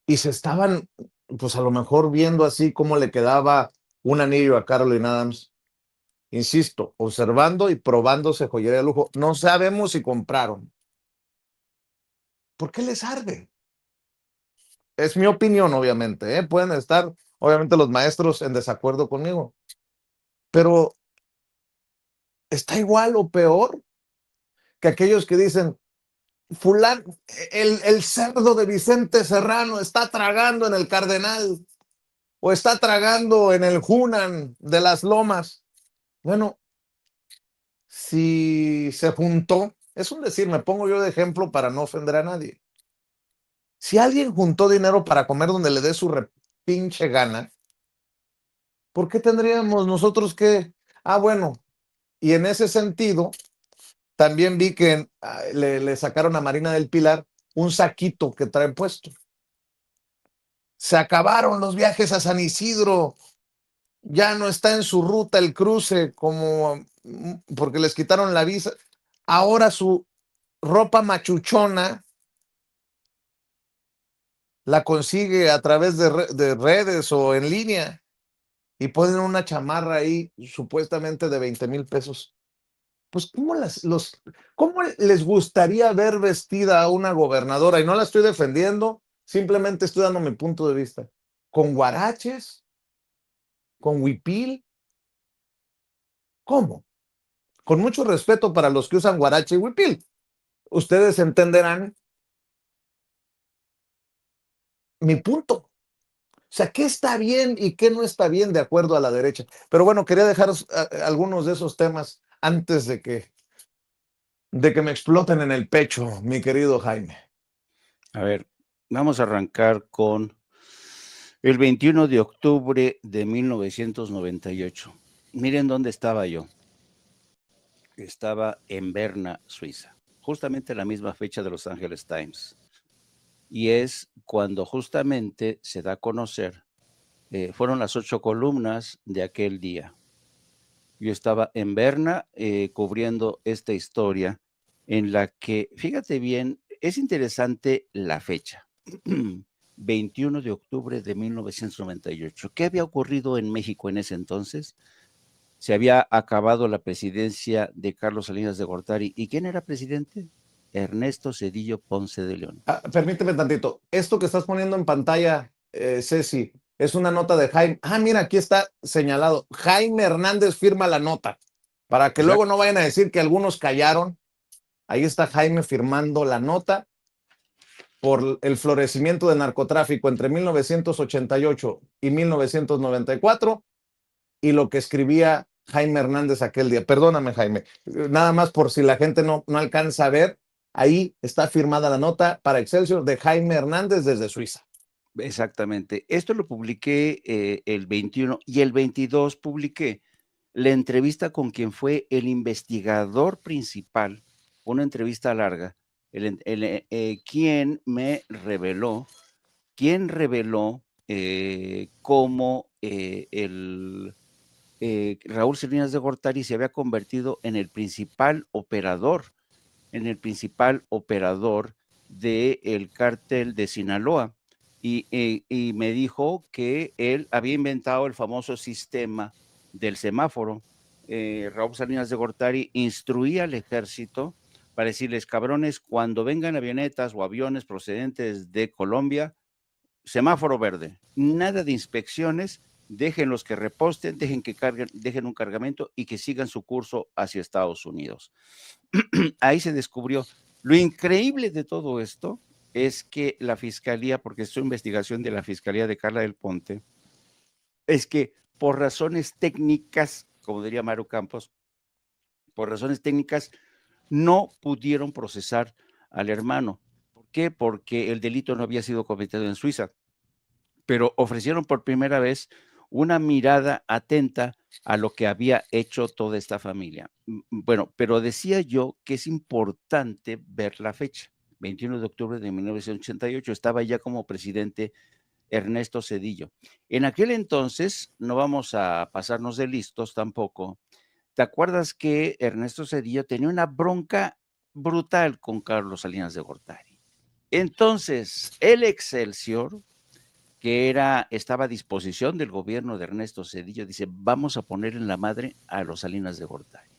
y se estaban, pues a lo mejor viendo así cómo le quedaba un anillo a Caroline Adams, insisto, observando y probándose joyería de lujo. No sabemos si compraron. ¿Por qué les arde? Es mi opinión, obviamente, ¿eh? Pueden estar, obviamente, los maestros en desacuerdo conmigo, pero está igual o peor que aquellos que dicen, fulano, el cerdo de Vicente Serrano está tragando en el Cardenal o está tragando en el Hunan de las Lomas. Bueno, si se juntó, es un decir, me pongo yo de ejemplo para no ofender a nadie. Si alguien juntó dinero para comer donde le dé su pinche gana, ¿por qué tendríamos nosotros que? Ah, bueno, y en ese sentido, también vi que le sacaron a Marina del Pilar un saquito que trae puesto. Se acabaron los viajes a San Isidro, ya no está en su ruta el cruce, como porque les quitaron la visa. Ahora su ropa machuchona la consigue a través de redes o en línea y ponen una chamarra ahí supuestamente de 20,000 pesos. Pues, ¿cómo les gustaría ver vestida a una gobernadora? Y no la estoy defendiendo, simplemente estoy dando mi punto de vista. ¿Con guaraches? ¿Con huipil? ¿Cómo? Con mucho respeto para los que usan guarache y huipil. Ustedes entenderán mi punto. O sea, ¿qué está bien y qué no está bien de acuerdo a la derecha? Pero bueno, quería dejar algunos de esos temas antes de que me exploten en el pecho, mi querido Jaime. A ver, vamos a arrancar con el 21 de octubre de 1998. Miren dónde estaba yo. Estaba en Berna, Suiza, justamente la misma fecha de Los Angeles Times. Y es cuando justamente se da a conocer, fueron las 8 columnas de aquel día. Yo estaba en Berna cubriendo esta historia en la que, fíjate bien, es interesante la fecha. 21 de octubre de 1998. ¿Qué había ocurrido en México en ese entonces? Se había acabado la presidencia de Carlos Salinas de Gortari. ¿Y quién era presidente? Ernesto Zedillo Ponce de León. Permíteme tantito. Esto que estás poniendo en pantalla, Ceci, es una nota de Jaime. Ah, mira, aquí está señalado. Jaime Hernández firma la nota. Para que luego no vayan a decir que algunos callaron. Ahí está Jaime firmando la nota por el florecimiento del narcotráfico entre 1988 y 1994 y lo que escribía Jaime Hernández aquel día. Perdóname, Jaime. Nada más por si la gente no alcanza a ver, ahí está firmada la nota para Excelsior de Jaime Hernández desde Suiza. Exactamente. Esto lo publiqué el 21 y el 22 publiqué la entrevista con quien fue el investigador principal, una entrevista larga, quien me reveló, cómo Raúl Salinas de Gortari se había convertido en el principal operador del cártel de Sinaloa. Y me dijo que él había inventado el famoso sistema del semáforo. Raúl Salinas de Gortari instruía al ejército para decirles, cabrones, cuando vengan avionetas o aviones procedentes de Colombia, semáforo verde, nada de inspecciones, dejen los que reposten, dejen que carguen, dejen un cargamento y que sigan su curso hacia Estados Unidos. Ahí se descubrió. Lo increíble de todo esto es que la fiscalía, porque es una investigación de la fiscalía de Carla del Ponte, es que por razones técnicas, como diría Mario Campos, por razones técnicas no pudieron procesar al hermano. ¿Por qué? Porque el delito no había sido cometido en Suiza, pero ofrecieron por primera vez una mirada atenta a lo que había hecho toda esta familia. Bueno, pero decía yo que es importante ver la fecha. 21 de octubre de 1988, estaba ya como presidente Ernesto Zedillo. En aquel entonces, no vamos a pasarnos de listos tampoco, ¿te acuerdas que Ernesto Zedillo tenía una bronca brutal con Carlos Salinas de Gortari? Entonces, el Excelsior, que estaba a disposición del gobierno de Ernesto Zedillo, dice, vamos a poner en la madre a los Salinas de Gortari.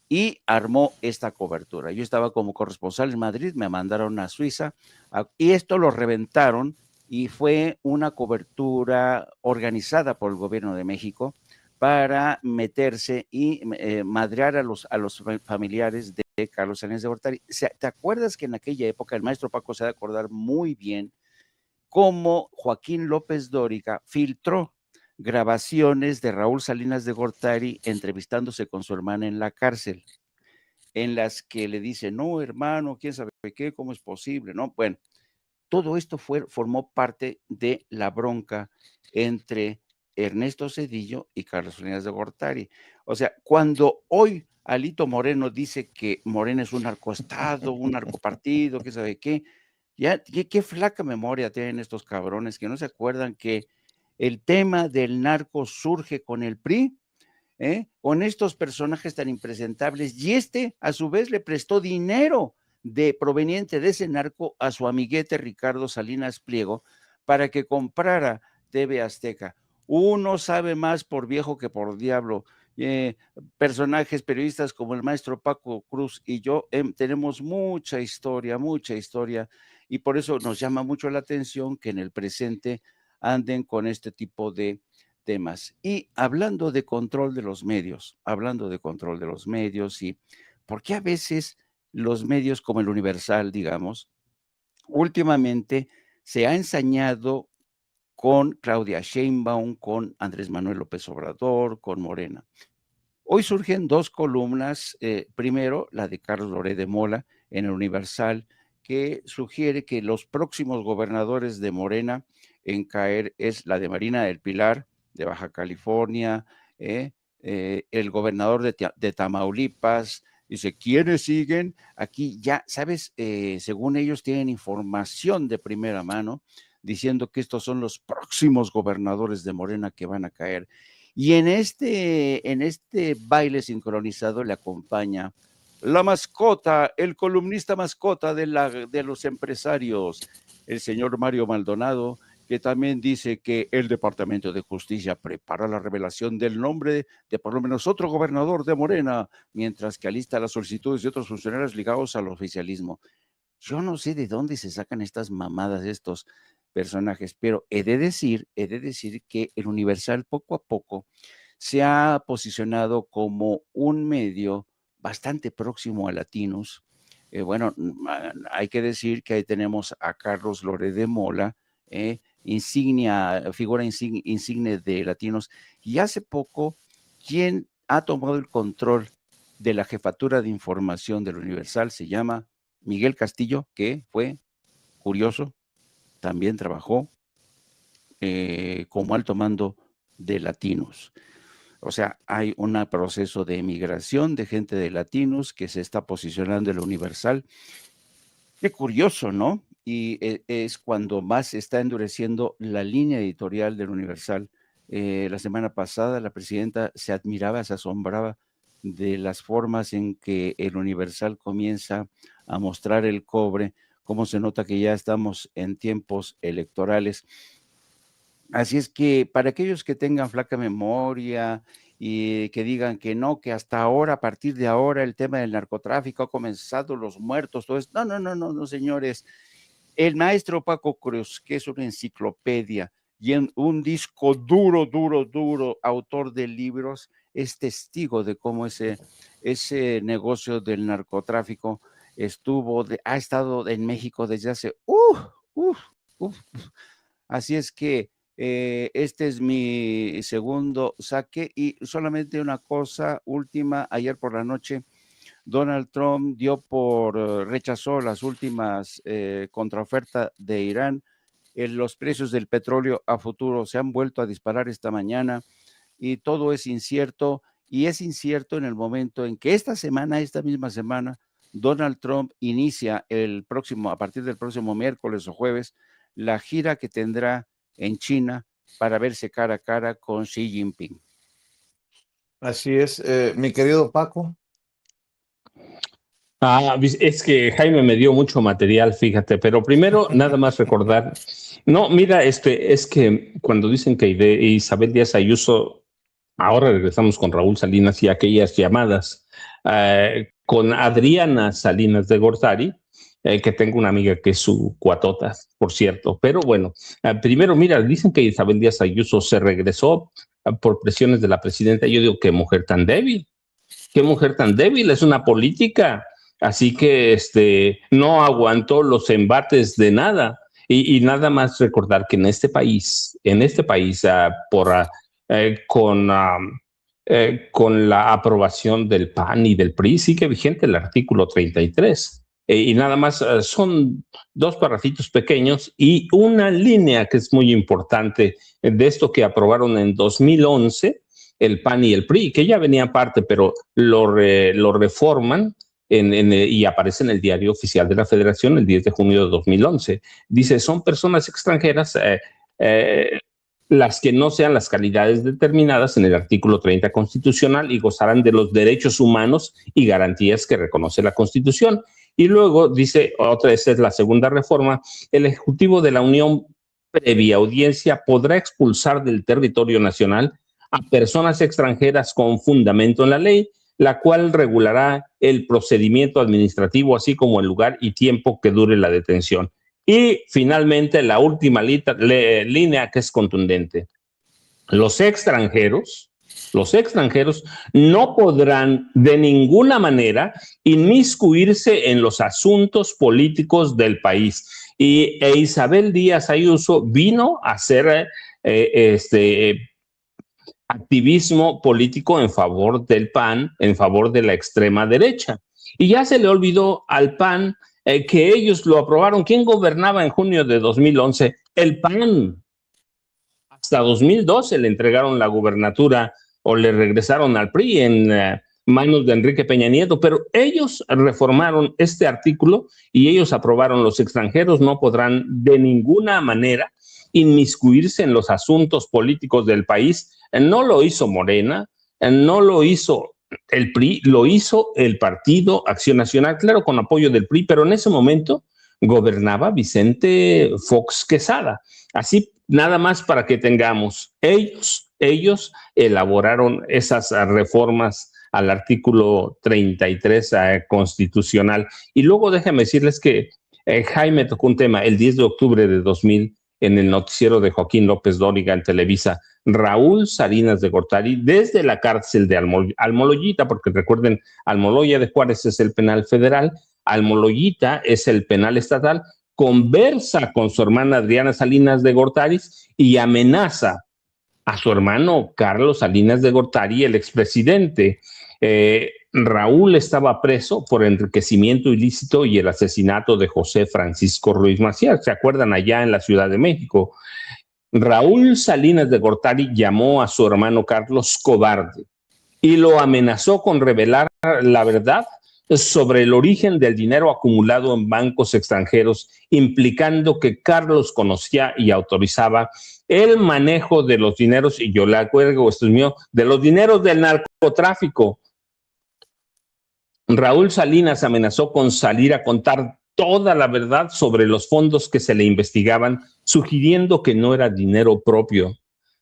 Y armó esta cobertura. Yo estaba como corresponsal en Madrid, me mandaron a Suiza, y esto lo reventaron, y fue una cobertura organizada por el gobierno de México para meterse y madrear a los familiares de Carlos Salinas de Gortari. ¿Te acuerdas que en aquella época el maestro Paco se ha de acordar muy bien cómo Joaquín López Dóriga filtró grabaciones de Raúl Salinas de Gortari entrevistándose con su hermana en la cárcel, en las que le dice, no, hermano, quién sabe qué, cómo es posible, ¿no? Bueno, todo esto formó parte de la bronca entre Ernesto Zedillo y Carlos Salinas de Gortari. O sea, cuando hoy Alito Moreno dice que Morena es un narcoestado, un narcopartido, qué sabe qué, ya qué flaca memoria tienen estos cabrones que no se acuerdan que el tema del narco surge con el PRI, con estos personajes tan impresentables, y a su vez le prestó dinero proveniente de ese narco a su amiguete Ricardo Salinas Pliego para que comprara TV Azteca. Uno sabe más por viejo que por diablo. Personajes periodistas como el maestro Paco Cruz y yo tenemos mucha historia, y por eso nos llama mucho la atención que en el presente anden con este tipo de temas. Y hablando de control de los medios, y por qué a veces los medios como el Universal, digamos, últimamente se ha ensañado con Claudia Sheinbaum, con Andrés Manuel López Obrador, con Morena. Hoy surgen dos columnas, primero la de Carlos Loret de Mola en el Universal, que sugiere que los próximos gobernadores de Morena en caer es la de Marina del Pilar, de Baja California, el gobernador de Tamaulipas. Dice, ¿quiénes siguen? Aquí ya, ¿sabes? Según ellos tienen información de primera mano diciendo que estos son los próximos gobernadores de Morena que van a caer. Y en este baile sincronizado le acompaña la mascota, el columnista mascota de los empresarios, el señor Mario Maldonado, que también dice que el Departamento de Justicia prepara la revelación del nombre de por lo menos otro gobernador de Morena, mientras que alista las solicitudes de otros funcionarios ligados al oficialismo. Yo no sé de dónde se sacan estas mamadas de estos personajes, pero he de decir que el Universal poco a poco se ha posicionado como un medio bastante próximo a Latinos. Bueno, hay que decir que ahí tenemos a Carlos Loret de Mola, figura insigne de Latinos, y hace poco, quien ha tomado el control de la jefatura de información del Universal se llama Miguel Castillo, que fue curioso, también trabajó como alto mando de Latinos. O sea, hay un proceso de emigración de gente de Latinos que se está posicionando en el Universal. Qué curioso, ¿no? Y es cuando más se está endureciendo la línea editorial del Universal. La semana pasada la presidenta se admiraba, se asombraba de las formas en que el Universal comienza a mostrar el cobre, cómo se nota que ya estamos en tiempos electorales. Así es que para aquellos que tengan flaca memoria y que digan que no, que hasta ahora, a partir de ahora, el tema del narcotráfico ha comenzado, los muertos, todo esto. No, señores. El maestro Paco Cruz, que es una enciclopedia y un disco duro, autor de libros, es testigo de cómo ese negocio del narcotráfico ha estado en México desde hace Así es que este es mi segundo saque, y solamente una cosa última. Ayer por la noche Donald Trump rechazó las últimas contraofertas de Irán. Los precios del petróleo a futuro se han vuelto a disparar esta mañana y todo es incierto, y es incierto en el momento en que esta misma semana, Donald Trump inicia a partir del próximo miércoles o jueves, la gira que tendrá en China para verse cara a cara con Xi Jinping. Así es, mi querido Paco. Es que Jaime me dio mucho material, fíjate, pero primero nada más recordar. No, mira, es que cuando dicen que Isabel Díaz Ayuso, ahora regresamos con Raúl Salinas y aquellas llamadas con Adriana Salinas de Gortari, que tengo una amiga que es su cuatota, por cierto. Pero bueno, primero, mira, dicen que Isabel Díaz Ayuso se regresó por presiones de la presidenta. Yo digo, qué mujer tan débil, es una política. Así que no aguantó los embates de nada. Y nada más recordar que en este país, con la aprobación del PAN y del PRI, sigue vigente el artículo 33. Y nada más son dos parrafitos pequeños y una línea que es muy importante de esto que aprobaron en 2011 el PAN y el PRI, que ya venía aparte, pero lo reforman y aparece en el Diario Oficial de la Federación el 10 de junio de 2011. Dice, son personas extranjeras las que no sean las calidades determinadas en el artículo 30 constitucional y gozarán de los derechos humanos y garantías que reconoce la Constitución. Y luego dice, esa es la segunda reforma, el Ejecutivo de la Unión, previa audiencia, podrá expulsar del territorio nacional a personas extranjeras con fundamento en la ley, la cual regulará el procedimiento administrativo, así como el lugar y tiempo que dure la detención. Y finalmente, la última línea que es contundente. Los extranjeros no podrán de ninguna manera inmiscuirse en los asuntos políticos del país. E Isabel Díaz Ayuso vino a hacer activismo político en favor del PAN, en favor de la extrema derecha. Y ya se le olvidó al PAN que ellos lo aprobaron. ¿Quién gobernaba en junio de 2011? El PAN. Hasta 2012 le entregaron la gubernatura o le regresaron al PRI en manos de Enrique Peña Nieto, pero ellos reformaron este artículo y ellos aprobaron: los extranjeros no podrán de ninguna manera inmiscuirse en los asuntos políticos del país. No lo hizo Morena, no lo hizo el PRI, lo hizo el Partido Acción Nacional, claro, con apoyo del PRI, pero en ese momento gobernaba Vicente Fox Quesada. Así, nada más para que tengamos, ellos elaboraron esas reformas al artículo 33 constitucional. Y luego déjenme decirles que Jaime tocó un tema el 10 de octubre de 2000 en el noticiero de Joaquín López Dóriga en Televisa. Raúl Salinas de Gortari, desde la cárcel de Almoloyita, porque recuerden, Almoloya de Juárez es el penal federal, Almoloyita es el penal estatal, conversa con su hermana Adriana Salinas de Gortari y amenaza a su hermano Carlos Salinas de Gortari, el expresidente. Raúl estaba preso por enriquecimiento ilícito y el asesinato de José Francisco Ruiz Maciá. ¿Se acuerdan? Allá en la Ciudad de México. Raúl Salinas de Gortari llamó a su hermano Carlos cobarde y lo amenazó con revelar la verdad sobre el origen del dinero acumulado en bancos extranjeros, implicando que Carlos conocía y autorizaba el manejo de los dineros, y yo le acuerdo, esto es mío, de los dineros del narcotráfico. Raúl Salinas amenazó con salir a contar toda la verdad sobre los fondos que se le investigaban, sugiriendo que no era dinero propio,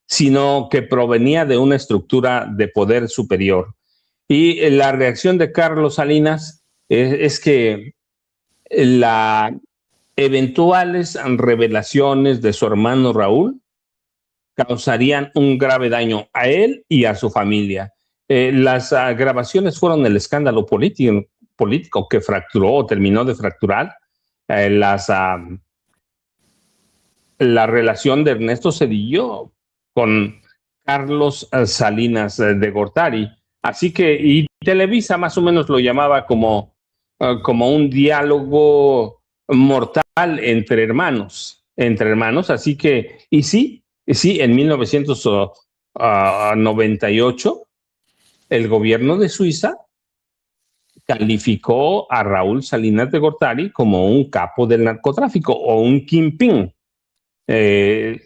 sino que provenía de una estructura de poder superior. Y la reacción de Carlos Salinas es que eventuales revelaciones de su hermano Raúl causarían un grave daño a él y a su familia. Las grabaciones fueron el escándalo político que fracturó o terminó de fracturar la relación de Ernesto Zedillo con Carlos Salinas de Gortari. Así que, y Televisa más o menos lo llamaba como un diálogo mortal entre hermanos, así que, y sí, en 1998, el gobierno de Suiza calificó a Raúl Salinas de Gortari como un capo del narcotráfico o un kingpin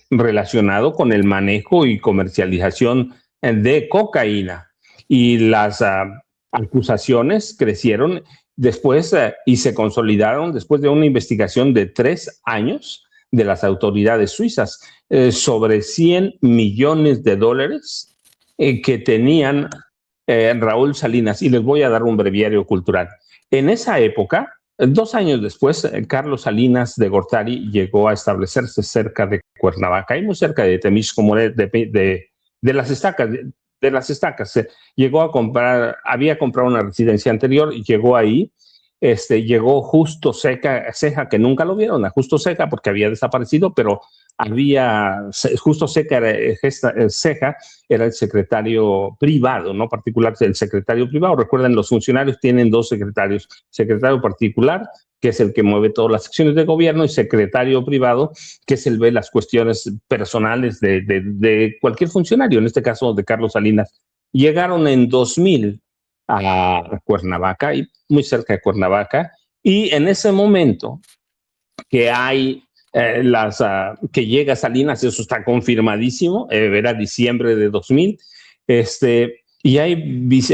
relacionado con el manejo y comercialización de cocaína. Y las acusaciones crecieron después y se consolidaron después de una investigación de 3 años de las autoridades suizas sobre $100 millones que tenían Raúl Salinas. Y les voy a dar un breviario cultural. En esa época, 2 años después, Carlos Salinas de Gortari llegó a establecerse cerca de Cuernavaca y muy cerca de Temisco Morelos, de las Estacas. Llegó a comprar, había comprado una residencia anterior y llegó ahí. Llegó Justo Ceja, que nunca lo vieron, a Justo Ceja porque había desaparecido, pero Justo Ceja era el secretario privado, no particular, el secretario privado. Recuerden, los funcionarios tienen 2 secretarios, secretario particular, que es el que mueve todas las acciones de gobierno, y secretario privado, que es el ve las cuestiones personales de cualquier funcionario, en este caso de Carlos Salinas. Llegaron en 2000 a Cuernavaca, y muy cerca de Cuernavaca, y en ese momento que hay que llega Salinas, eso está confirmadísimo, era diciembre de 2000, y hay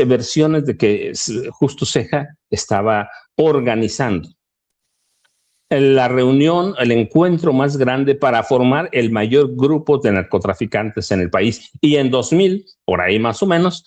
versiones de que Justo Ceja estaba organizando la reunión, el encuentro más grande para formar el mayor grupo de narcotraficantes en el país. Y en 2000, por ahí más o menos,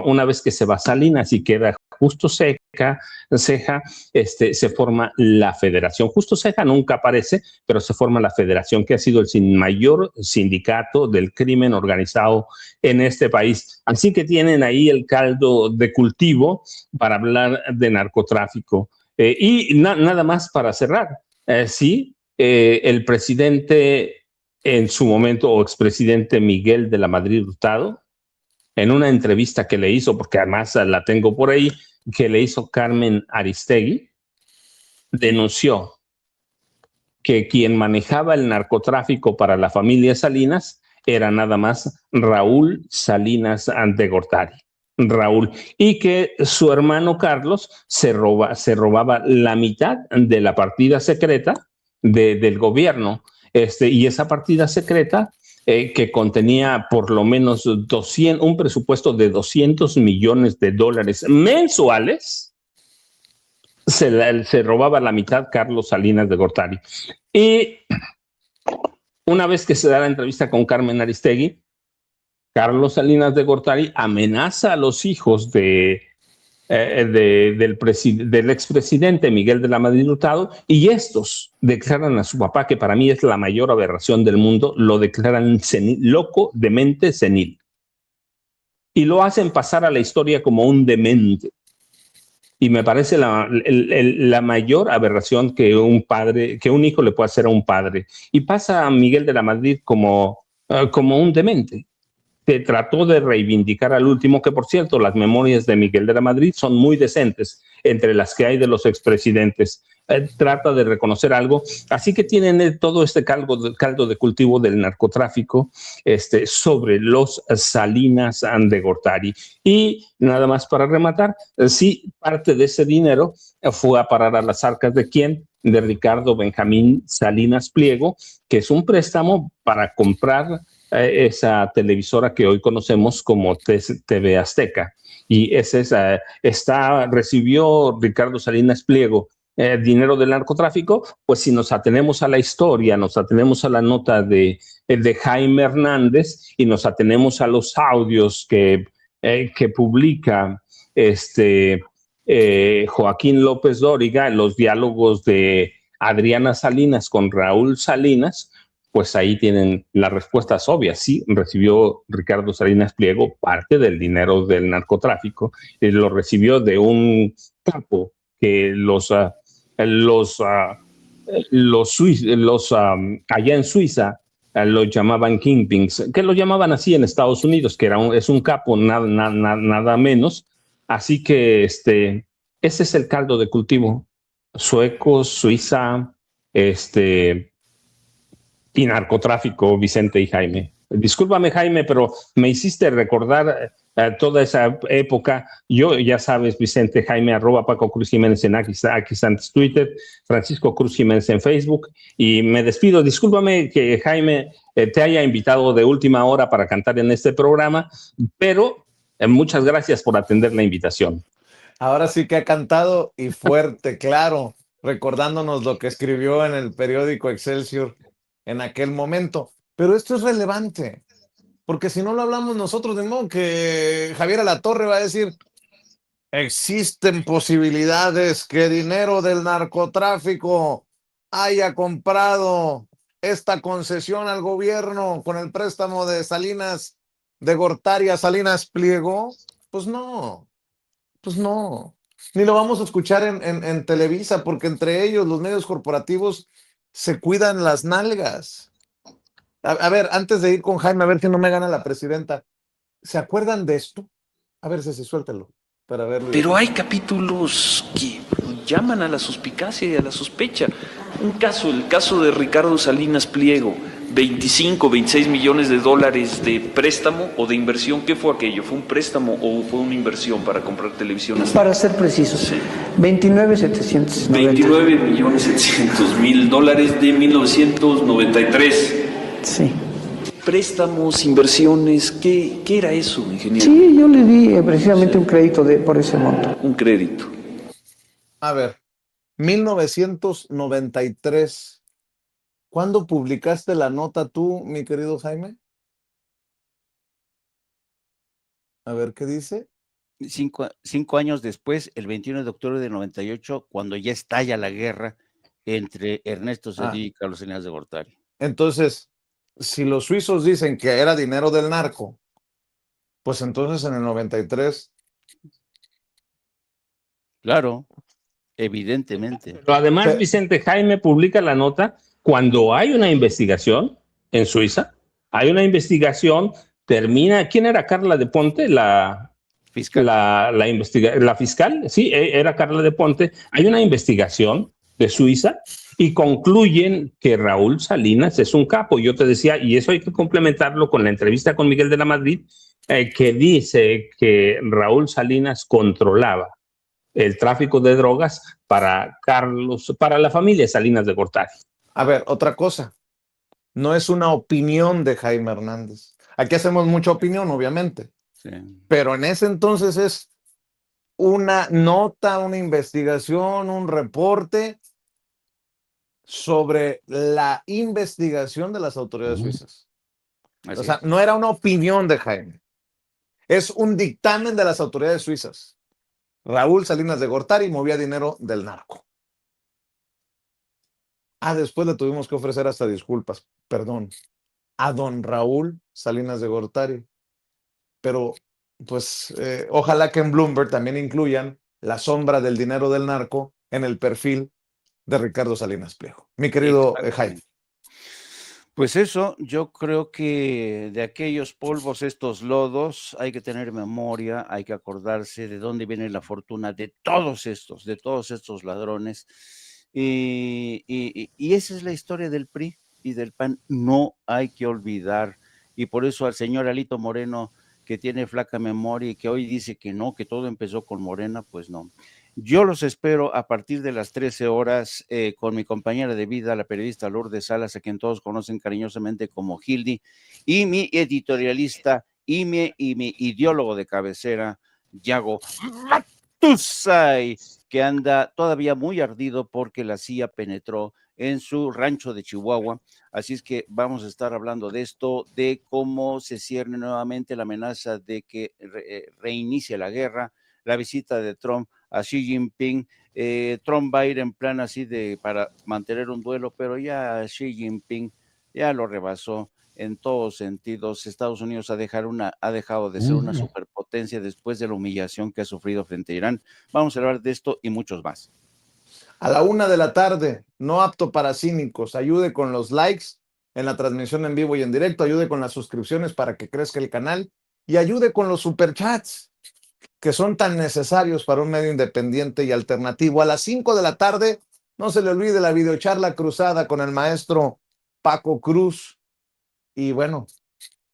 una vez que se va Salinas y queda Justo Ceja, se forma la Federación. Justo Ceja nunca aparece, pero se forma la Federación, que ha sido el mayor sindicato del crimen organizado en este país. Así que tienen ahí el caldo de cultivo para hablar de narcotráfico. Y nada más para cerrar. El presidente en su momento, o expresidente Miguel de la Madrid Hurtado, en una entrevista que le hizo, porque además la tengo por ahí, que le hizo Carmen Aristegui, denunció que quien manejaba el narcotráfico para la familia Salinas era nada más Raúl Salinas de Gortari. Raúl, y que su hermano Carlos se robaba la mitad de la partida secreta del gobierno, y esa partida secreta que contenía por lo menos un presupuesto de $200 millones mensuales, se robaba la mitad Carlos Salinas de Gortari. Y una vez que se da la entrevista con Carmen Aristegui, Carlos Salinas de Gortari amenaza a los hijos del expresidente Miguel de la Madrid Hurtado, y estos declaran a su papá, que para mí es la mayor aberración del mundo, lo declaran loco, demente, senil. Y lo hacen pasar a la historia como un demente. Y me parece la mayor aberración que un hijo le puede hacer a un padre. Y pasa a Miguel de la Madrid como un demente, que trató de reivindicar al último, que por cierto, las memorias de Miguel de la Madrid son muy decentes, entre las que hay de los expresidentes. Trata de reconocer algo, así que tienen todo este caldo de cultivo del narcotráfico sobre los Salinas de Gortari. Y nada más para rematar, sí, parte de ese dinero fue a parar a las arcas ¿de quién? De Ricardo Benjamín Salinas Pliego, que es un préstamo para comprar esa televisora que hoy conocemos como TV Azteca. Y recibió Ricardo Salinas Pliego dinero del narcotráfico. Pues si nos atenemos a la historia, nos atenemos a la nota de Jaime Hernández y nos atenemos a los audios que publica Joaquín López Dóriga, los diálogos de Adriana Salinas con Raúl Salinas, pues ahí tienen las respuestas obvias. Sí, recibió Ricardo Salinas Pliego parte del dinero del narcotráfico, lo recibió de un capo que allá en Suiza los llamaban kingpins, que lo llamaban así en Estados Unidos, que es un capo, nada menos. Así que ese es el caldo de cultivo. Suecos, Suiza, y narcotráfico, Vicente y Jaime. Discúlpame, Jaime, pero me hiciste recordar toda esa época. Yo, ya sabes, Vicente, Jaime, @ Paco Cruz Jiménez en aquí antes Twitter, Francisco Cruz Jiménez en Facebook, y me despido. Discúlpame que Jaime te haya invitado de última hora para cantar en este programa, pero muchas gracias por atender la invitación. Ahora sí que ha cantado y fuerte, claro, recordándonos lo que escribió en el periódico Excelsior en aquel momento. Pero esto es relevante, porque si no lo hablamos nosotros, de modo que Javier Alatorre va a decir, existen posibilidades que dinero del narcotráfico haya comprado esta concesión al gobierno con el préstamo de Salinas de Gortari a Salinas Pliego. Pues no, ni lo vamos a escuchar en Televisa, porque entre ellos los medios corporativos se cuidan las nalgas. A ver, antes de ir con Jaime, a ver si no me gana la presidenta, ¿se acuerdan de esto? A ver, si suéltelo para verlo. Pero hay capítulos que llaman a la suspicacia y a la sospecha. El caso de Ricardo Salinas Pliego, 25, 26 millones de dólares de préstamo o de inversión. ¿Qué fue aquello? ¿Fue un préstamo o fue una inversión para comprar televisión? Para ser precisos, sí. 29.700.000 dólares de 1993. Sí. Préstamos, inversiones, ¿qué era eso, ingeniero? Sí, yo le di precisamente un crédito por ese monto. Un crédito. A ver, 1993. ¿Cuándo publicaste la nota tú, mi querido Jaime? A ver, ¿qué dice? 5 años después, el 21 de octubre de 98, cuando ya estalla la guerra entre Ernesto Zedillo y Carlos Salinas de Gortari. Entonces, si los suizos dicen que era dinero del narco, pues entonces en el 93. Claro, evidentemente. Pero además, Vicente, Jaime publica la nota cuando hay una investigación en Suiza. Hay una investigación, termina. ¿Quién era Carla de Ponte? La fiscal. La fiscal, sí, era Carla de Ponte. Hay una investigación de Suiza y concluyen que Raúl Salinas es un capo. Yo te decía, y eso hay que complementarlo con la entrevista con Miguel de la Madrid, que dice que Raúl Salinas controlaba el tráfico de drogas para la familia Salinas de Gortari. A ver, otra cosa. No es una opinión de Jaime Hernández. Aquí hacemos mucha opinión, obviamente. Sí. Pero en ese entonces es una nota, una investigación, un reporte sobre la investigación de las autoridades suizas. O sea, no era una opinión de Jaime. Es un dictamen de las autoridades suizas. Raúl Salinas de Gortari movía dinero del narco. Después le tuvimos que ofrecer hasta disculpas, perdón, a don Raúl Salinas de Gortari. Pero, pues, ojalá que en Bloomberg también incluyan la sombra del dinero del narco en el perfil de Ricardo Salinas Pliego. Mi querido Jaime. Pues eso, yo creo que de aquellos polvos, estos lodos, hay que tener memoria, hay que acordarse de dónde viene la fortuna de todos estos ladrones. Y esa es la historia del PRI y del PAN, no hay que olvidar. Y por eso al señor Alito Moreno, que tiene flaca memoria y que hoy dice que no, que todo empezó con Morena, pues no. Yo los espero a partir de las 13 horas con mi compañera de vida, la periodista Lourdes Salas, a quien todos conocen cariñosamente como Hildy, y mi editorialista y mi ideólogo de cabecera, Yago Matusay, que anda todavía muy ardido porque la CIA penetró en su rancho de Chihuahua. Así es que vamos a estar hablando de esto, de cómo se cierne nuevamente la amenaza de que reinicie la guerra, la visita de Trump a Xi Jinping, Trump va a ir en plan así para mantener un duelo, pero ya Xi Jinping ya lo rebasó en todos sentidos. Estados Unidos ha dejado de ser una superpotencia después de la humillación que ha sufrido frente a Irán. Vamos a hablar de esto y muchos más. A la 1 de la tarde, no apto para cínicos. Ayude con los likes en la transmisión en vivo y en directo. Ayude con las suscripciones para que crezca el canal. Y ayude con los superchats, que son tan necesarios para un medio independiente y alternativo. A las 5 de la tarde, no se le olvide la videocharla cruzada con el maestro Paco Cruz. Y bueno,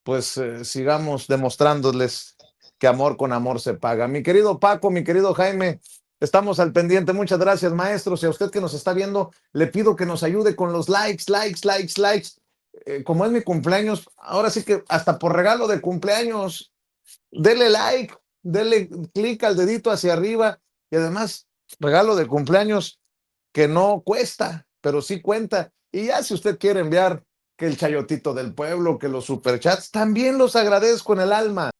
pues sigamos demostrándoles que amor con amor se paga. Mi querido Paco, mi querido Jaime, estamos al pendiente. Muchas gracias, maestros. Y a usted que nos está viendo, le pido que nos ayude con los likes. Como es mi cumpleaños, ahora sí que hasta por regalo de cumpleaños, dele like, dele clic al dedito hacia arriba y además regalo de cumpleaños que no cuesta, pero sí cuenta. Y ya si usted quiere enviar que el chayotito del pueblo, que los superchats, también los agradezco en el alma.